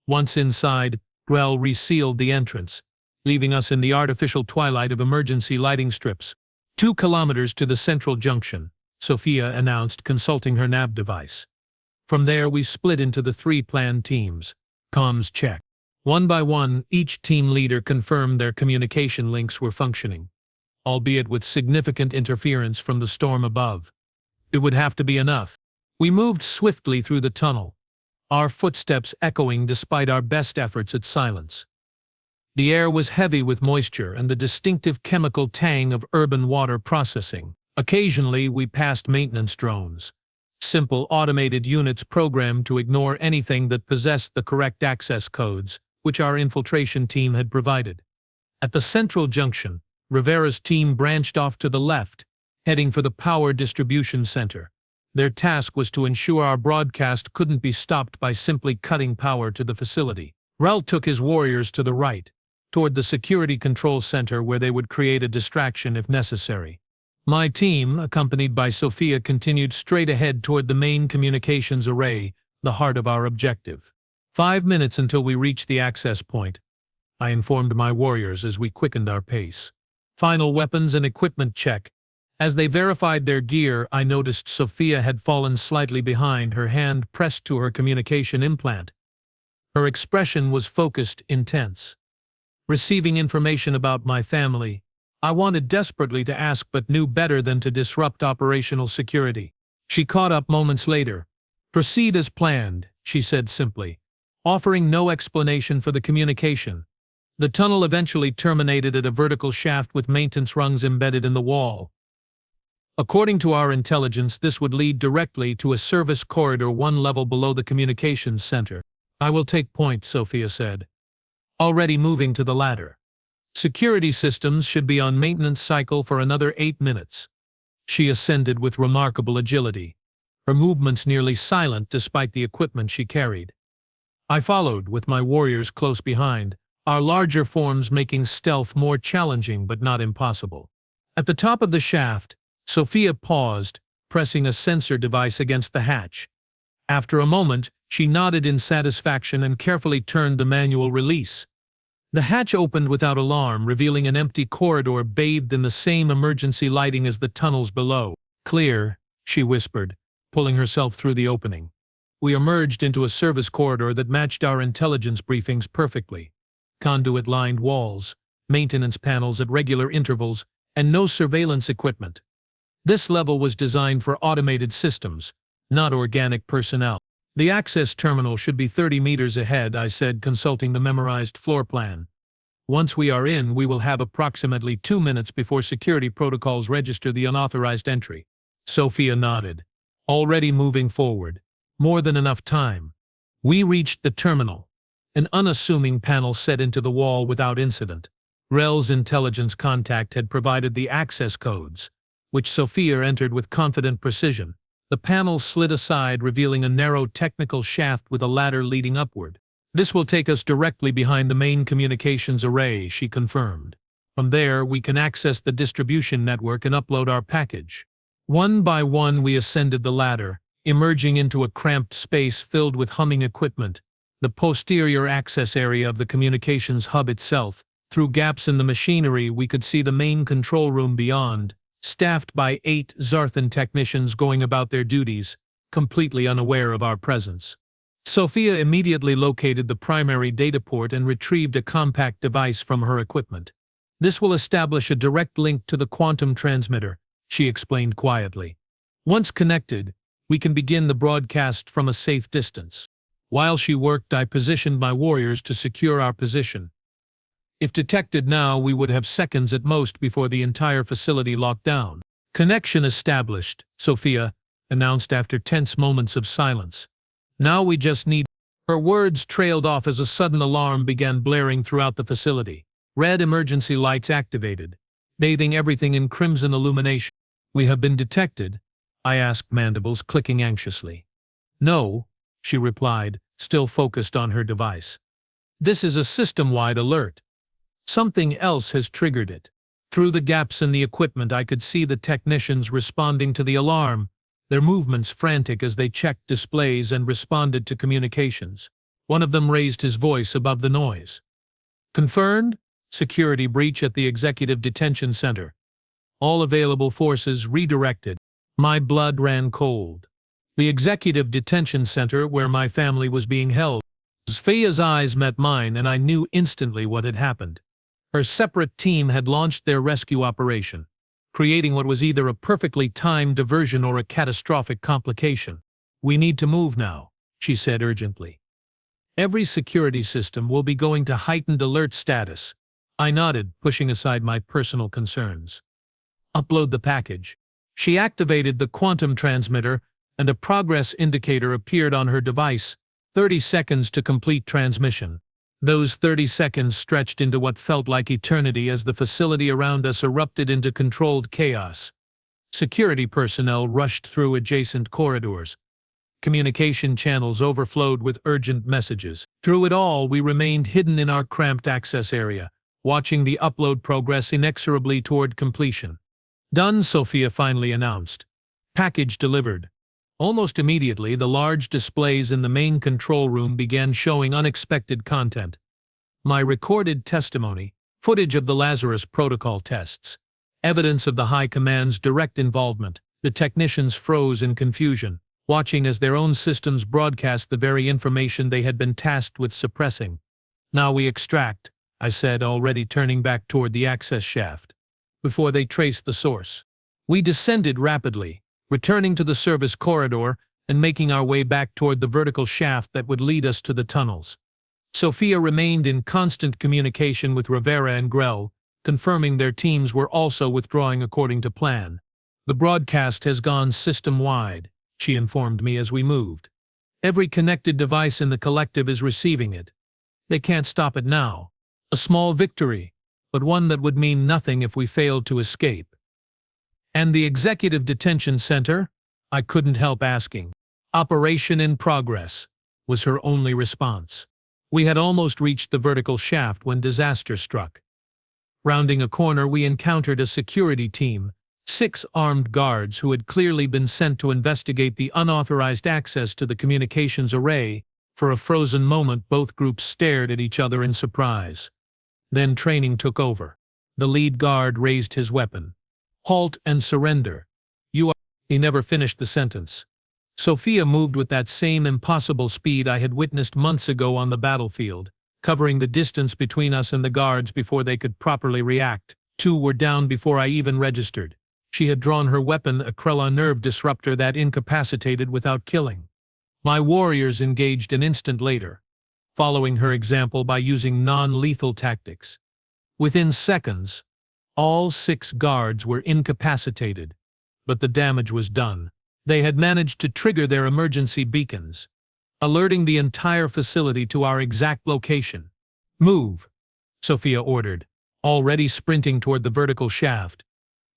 Once inside, Grell resealed the entrance, leaving us in the artificial twilight of emergency lighting strips. 2 kilometers to the central junction, Sophia announced, consulting her nav device. From there, we split into the 3 planned teams. Comms check. One by one, each team leader confirmed their communication links were functioning, albeit with significant interference from the storm above. It would have to be enough. We moved swiftly through the tunnel, our footsteps echoing despite our best efforts at silence. The air was heavy with moisture and the distinctive chemical tang of urban water processing. Occasionally, we passed maintenance drones, simple automated units programmed to ignore anything that possessed the correct access codes, which our infiltration team had provided. At the central junction, Rivera's team branched off to the left, heading for the power distribution center. Their task was to ensure our broadcast couldn't be stopped by simply cutting power to the facility. Rel took his warriors to the right, toward the security control center where they would create a distraction if necessary. My team, accompanied by Sophia, continued straight ahead toward the main communications array, the heart of our objective. 5 minutes until we reached the access point, I informed my warriors as we quickened our pace. Final weapons and equipment check. As they verified their gear, I noticed Sophia had fallen slightly behind, her hand pressed to her communication implant. Her expression was focused, intense. Receiving information about my family, I wanted desperately to ask but knew better than to disrupt operational security. She caught up moments later. "Proceed as planned," she said simply, offering no explanation for the communication. The tunnel eventually terminated at a vertical shaft with maintenance rungs embedded in the wall. According to our intelligence, this would lead directly to a service corridor 1 level below the communications center. "I will take point," Sophia said, already moving to the ladder. "Security systems should be on maintenance cycle for another 8 minutes. She ascended with remarkable agility, her movements nearly silent despite the equipment she carried. I followed, with my warriors close behind, our larger forms making stealth more challenging but not impossible. At the top of the shaft, Sophia paused, pressing a sensor device against the hatch. After a moment, she nodded in satisfaction and carefully turned the manual release. The hatch opened without alarm, revealing an empty corridor bathed in the same emergency lighting as the tunnels below. "Clear," she whispered, pulling herself through the opening. We emerged into a service corridor that matched our intelligence briefings perfectly. Conduit-lined walls, maintenance panels at regular intervals, and no surveillance equipment. This level was designed for automated systems, not organic personnel. "The access terminal should be 30 meters ahead," I said, consulting the memorized floor plan. "Once we are in, we will have approximately 2 minutes before security protocols register the unauthorized entry." Sophia nodded, already moving forward. More than enough time. We reached the terminal, an unassuming panel set into the wall without incident. Rel's intelligence contact had provided the access codes, which Sophia entered with confident precision. The panel slid aside, revealing a narrow technical shaft with a ladder leading upward. "This will take us directly behind the main communications array," she confirmed. "From there, we can access the distribution network and upload our package." One by one we ascended the ladder, emerging into a cramped space filled with humming equipment, the posterior access area of the communications hub itself. Through gaps in the machinery, we could see the main control room beyond, staffed by 8 Zarthan technicians going about their duties, completely unaware of our presence. Sophia immediately located the primary data port and retrieved a compact device from her equipment. "This will establish a direct link to the quantum transmitter," she explained quietly. "Once connected, we can begin the broadcast from a safe distance." While she worked, I positioned my warriors to secure our position. If detected now, we would have seconds at most before the entire facility locked down. "Connection established," Sophia announced after tense moments of silence. "Now we just need—" Her words trailed off as a sudden alarm began blaring throughout the facility. Red emergency lights activated, bathing everything in crimson illumination. "We have been detected?" I asked, mandibles clicking anxiously. "No," she replied, still focused on her device. "This is a system-wide alert. Something else has triggered it." Through the gaps in the equipment, I could see the technicians responding to the alarm, their movements frantic as they checked displays and responded to communications. One of them raised his voice above the noise. "Confirmed? Security breach at the Executive Detention Center. All available forces redirected." My blood ran cold. The Executive Detention Center, where my family was being held. Sophia's eyes met mine, and I knew instantly what had happened. Her separate team had launched their rescue operation, creating what was either a perfectly timed diversion or a catastrophic complication. "We need to move now," she said urgently. "Every security system will be going to heightened alert status." I nodded, pushing aside my personal concerns. "Upload the package." She activated the quantum transmitter, and a progress indicator appeared on her device. 30 seconds to complete transmission. Those 30 seconds stretched into what felt like eternity as the facility around us erupted into controlled chaos. Security personnel rushed through adjacent corridors. Communication channels overflowed with urgent messages. Through it all, we remained hidden in our cramped access area, watching the upload progress inexorably toward completion. "Done," Sophia finally announced. "Package delivered." Almost immediately, the large displays in the main control room began showing unexpected content. My recorded testimony, footage of the Lazarus Protocol tests, evidence of the High Command's direct involvement. The technicians froze in confusion, watching as their own systems broadcast the very information they had been tasked with suppressing. "Now we extract," I said, already turning back toward the access shaft, before they traced the source. We descended rapidly, returning to the service corridor and making our way back toward the vertical shaft that would lead us to the tunnels. Sophia remained in constant communication with Rivera and Grell, confirming their teams were also withdrawing according to plan. "The broadcast has gone system-wide," she informed me as we moved. "Every connected device in the collective is receiving it. They can't stop it now. A small victory, but one that would mean nothing if we failed to escape." "And the Executive Detention Center?" I couldn't help asking. "Operation in progress," was her only response. We had almost reached the vertical shaft when disaster struck. Rounding a corner, we encountered a security team, 6 armed guards who had clearly been sent to investigate the unauthorized access to the communications array. For a frozen moment, both groups stared at each other in surprise. Then training took over. The lead guard raised his weapon. "Halt and surrender. You are—" He never finished the sentence. Sophia moved with that same impossible speed I had witnessed months ago on the battlefield, covering the distance between us and the guards before they could properly react. 2 were down before I even registered. She had drawn her weapon, a Krella nerve disruptor that incapacitated without killing. My warriors engaged an instant later, following her example by using non-lethal tactics. Within seconds, all 6 guards were incapacitated, but the damage was done. They had managed to trigger their emergency beacons, alerting the entire facility to our exact location. "Move," Sophia ordered, already sprinting toward the vertical shaft.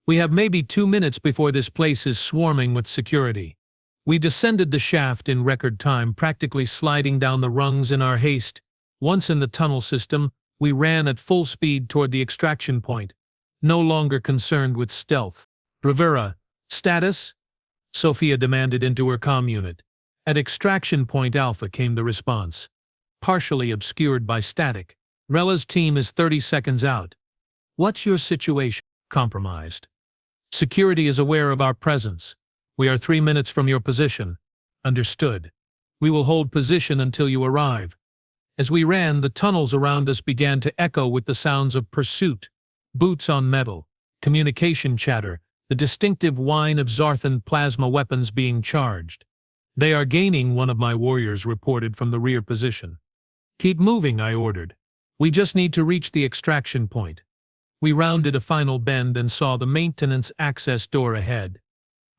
"We have maybe 2 minutes before this place is swarming with security." We descended the shaft in record time, practically sliding down the rungs in our haste. Once in the tunnel system, we ran at full speed toward the extraction point, no longer concerned with stealth. "Rivera, status?" Sophia demanded into her comm unit. At extraction point Alpha came the response. Partially obscured by static. Rella's team is 30 seconds out. What's your situation? Compromised. Security is aware of our presence. We are 3 minutes from your position. Understood. We will hold position until you arrive. As we ran, the tunnels around us began to echo with the sounds of pursuit. Boots on metal, communication chatter, the distinctive whine of Zarthan plasma weapons being charged. They are gaining, one of my warriors reported from the rear position. Keep moving, I ordered. We just need to reach the extraction point. We rounded a final bend and saw the maintenance access door ahead.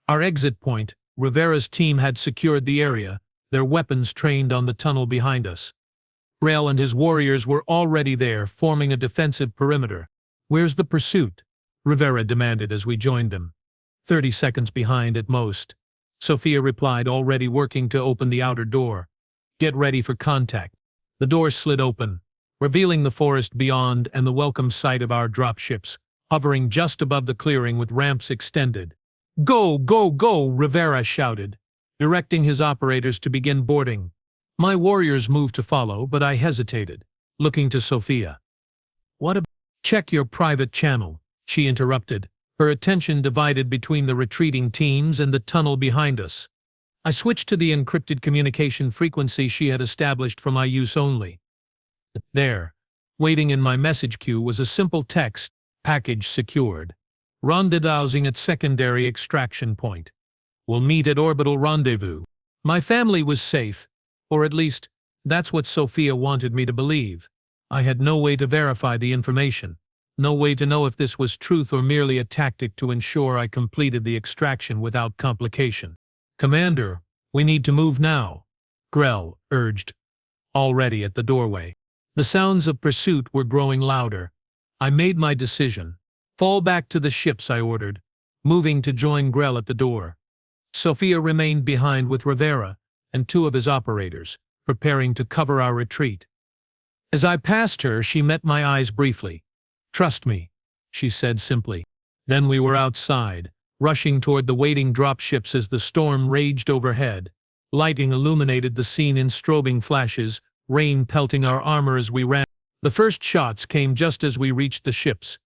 Our exit point, Rivera's team had secured the area, their weapons trained on the tunnel behind us. Rael and his warriors were already there, forming a defensive perimeter. Where's the pursuit? Rivera demanded as we joined them. 30 seconds behind at most. Sophia replied, already working to open the outer door. Get ready for contact. The door slid open, revealing the forest beyond and the welcome sight of our dropships, hovering just above the clearing with ramps extended. Go, go, go, Rivera shouted, directing his operators to begin boarding. My warriors moved to follow, but I hesitated, looking to Sophia. What about? Check your private channel, she interrupted, her attention divided between the retreating teams and the tunnel behind us. I switched to the encrypted communication frequency she had established for my use only. There, waiting in my message queue, was a simple text, package secured. Rendezvousing at secondary extraction point. We'll meet at orbital rendezvous. My family was safe, or at least, that's what Sophia wanted me to believe. I had no way to verify the information, no way to know if this was truth or merely a tactic to ensure I completed the extraction without complication. Commander, we need to move now, Grell urged, already at the doorway. The sounds of pursuit were growing louder. I made my decision. Fall back to the ships, I ordered, moving to join Grell at the door. Sophia remained behind with Rivera and 2 of his operators, preparing to cover our retreat. As I passed her, she met my eyes briefly. Trust me, she said simply. Then we were outside, rushing toward the waiting dropships as the storm raged overhead. Lighting illuminated the scene in strobing flashes, rain pelting our armor as we ran. The first shots came just as we reached the ships.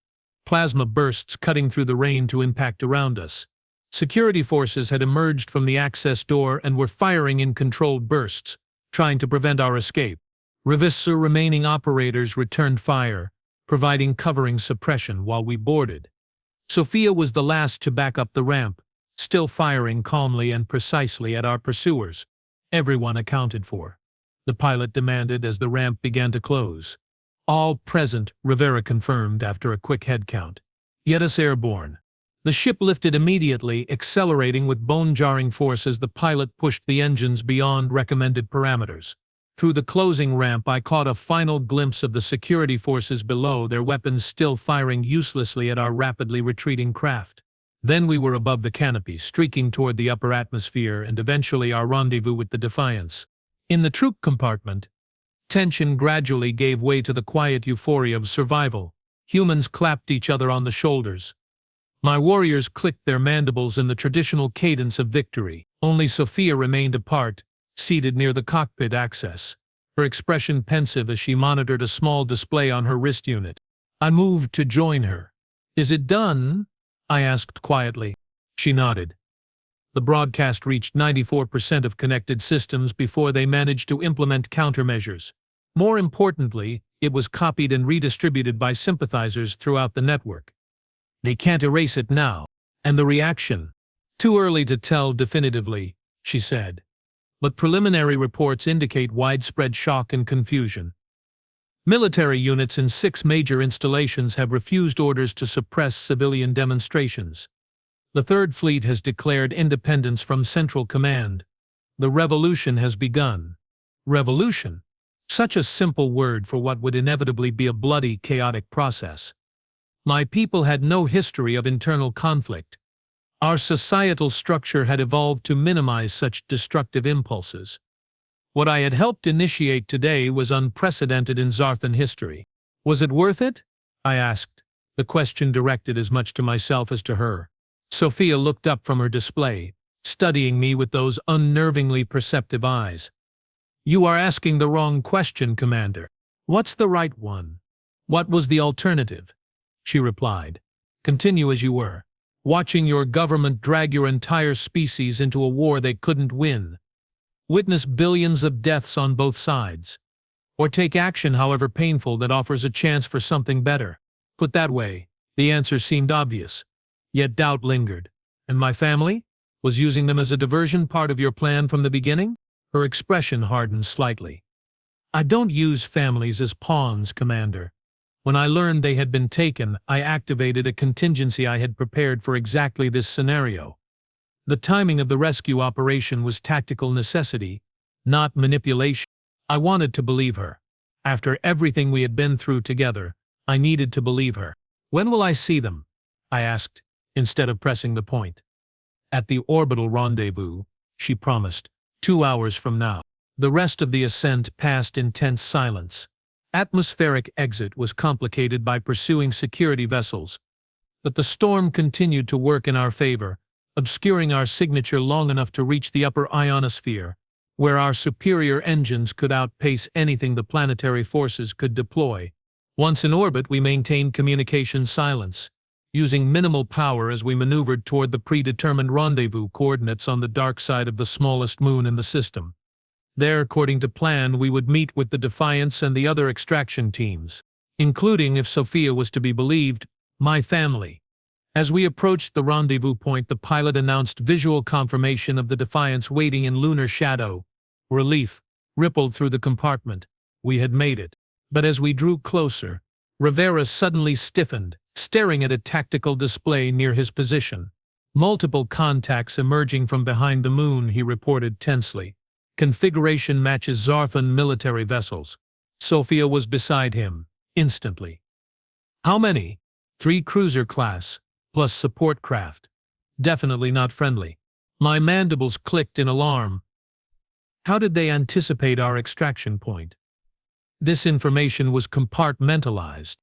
Plasma bursts cutting through the rain to impact around us. Security forces had emerged from the access door and were firing in controlled bursts, trying to prevent our escape. Revis's remaining operators returned fire, providing covering suppression while we boarded. Sophia was the last to back up the ramp, still firing calmly and precisely at our pursuers. Everyone accounted for. The pilot demanded as the ramp began to close. All present, Rivera confirmed after a quick head count. Get us airborne. The ship lifted immediately, accelerating with bone-jarring force as the pilot pushed the engines beyond recommended parameters. Through the closing ramp, I caught a final glimpse of the security forces below, their weapons still firing uselessly at our rapidly retreating craft. Then we were above the canopy, streaking toward the upper atmosphere and eventually our rendezvous with the Defiance. In the troop compartment, tension gradually gave way to the quiet euphoria of survival. Humans clapped each other on the shoulders. My warriors clicked their mandibles in the traditional cadence of victory. Only Sophia remained apart, seated near the cockpit access, her expression pensive as she monitored a small display on her wrist unit. I moved to join her. Is it done? I asked quietly. She nodded. The broadcast reached 94% of connected systems before they managed to implement countermeasures. More importantly, it was copied and redistributed by sympathizers throughout the network. They can't erase it now. And the reaction? Too early to tell definitively, she said. But preliminary reports indicate widespread shock and confusion. Military units in 6 major installations have refused orders to suppress civilian demonstrations. The Third Fleet has declared independence from Central Command. The revolution has begun. Revolution? Such a simple word for what would inevitably be a bloody, chaotic process. My people had no history of internal conflict. Our societal structure had evolved to minimize such destructive impulses. What I had helped initiate today was unprecedented in Zarthan history. Was it worth it? I asked, the question directed as much to myself as to her. Sophia looked up from her display, studying me with those unnervingly perceptive eyes. "You are asking the wrong question, Commander. What's the right one? What was the alternative?" She replied. "Continue as you were, watching your government drag your entire species into a war they couldn't win. Witness billions of deaths on both sides. Or take action, however painful, that offers a chance for something better. Put that way, the answer seemed obvious. Yet doubt lingered. And my family? Was using them as a diversion part of your plan from the beginning?" Her expression hardened slightly. "I don't use families as pawns, Commander. When I learned they had been taken, I activated a contingency I had prepared for exactly this scenario. The timing of the rescue operation was tactical necessity, not manipulation. I wanted to believe her. After everything we had been through together, I needed to believe her. "When will I see them?" I asked, instead of pressing the point. "At the orbital rendezvous," she promised, "2 hours from now." The rest of the ascent passed in tense silence. Atmospheric exit was complicated by pursuing security vessels, but the storm continued to work in our favor, obscuring our signature long enough to reach the upper ionosphere, where our superior engines could outpace anything the planetary forces could deploy. Once in orbit, we maintained communication silence, using minimal power as we maneuvered toward the predetermined rendezvous coordinates on the dark side of the smallest moon in the system. There, according to plan, we would meet with the Defiance and the other extraction teams, including, if Sophia was to be believed, my family. As we approached the rendezvous point, the pilot announced visual confirmation of the Defiance waiting in lunar shadow. Relief rippled through the compartment. We had made it. But as we drew closer, Rivera suddenly stiffened, staring at a tactical display near his position. "Multiple contacts emerging from behind the moon," he reported tensely. "Configuration matches Zarthan military vessels." Sophia was beside him, instantly. "How many?" "3 cruiser class, plus support craft. Definitely not friendly." My mandibles clicked in alarm. How did they anticipate our extraction point? This information was compartmentalized.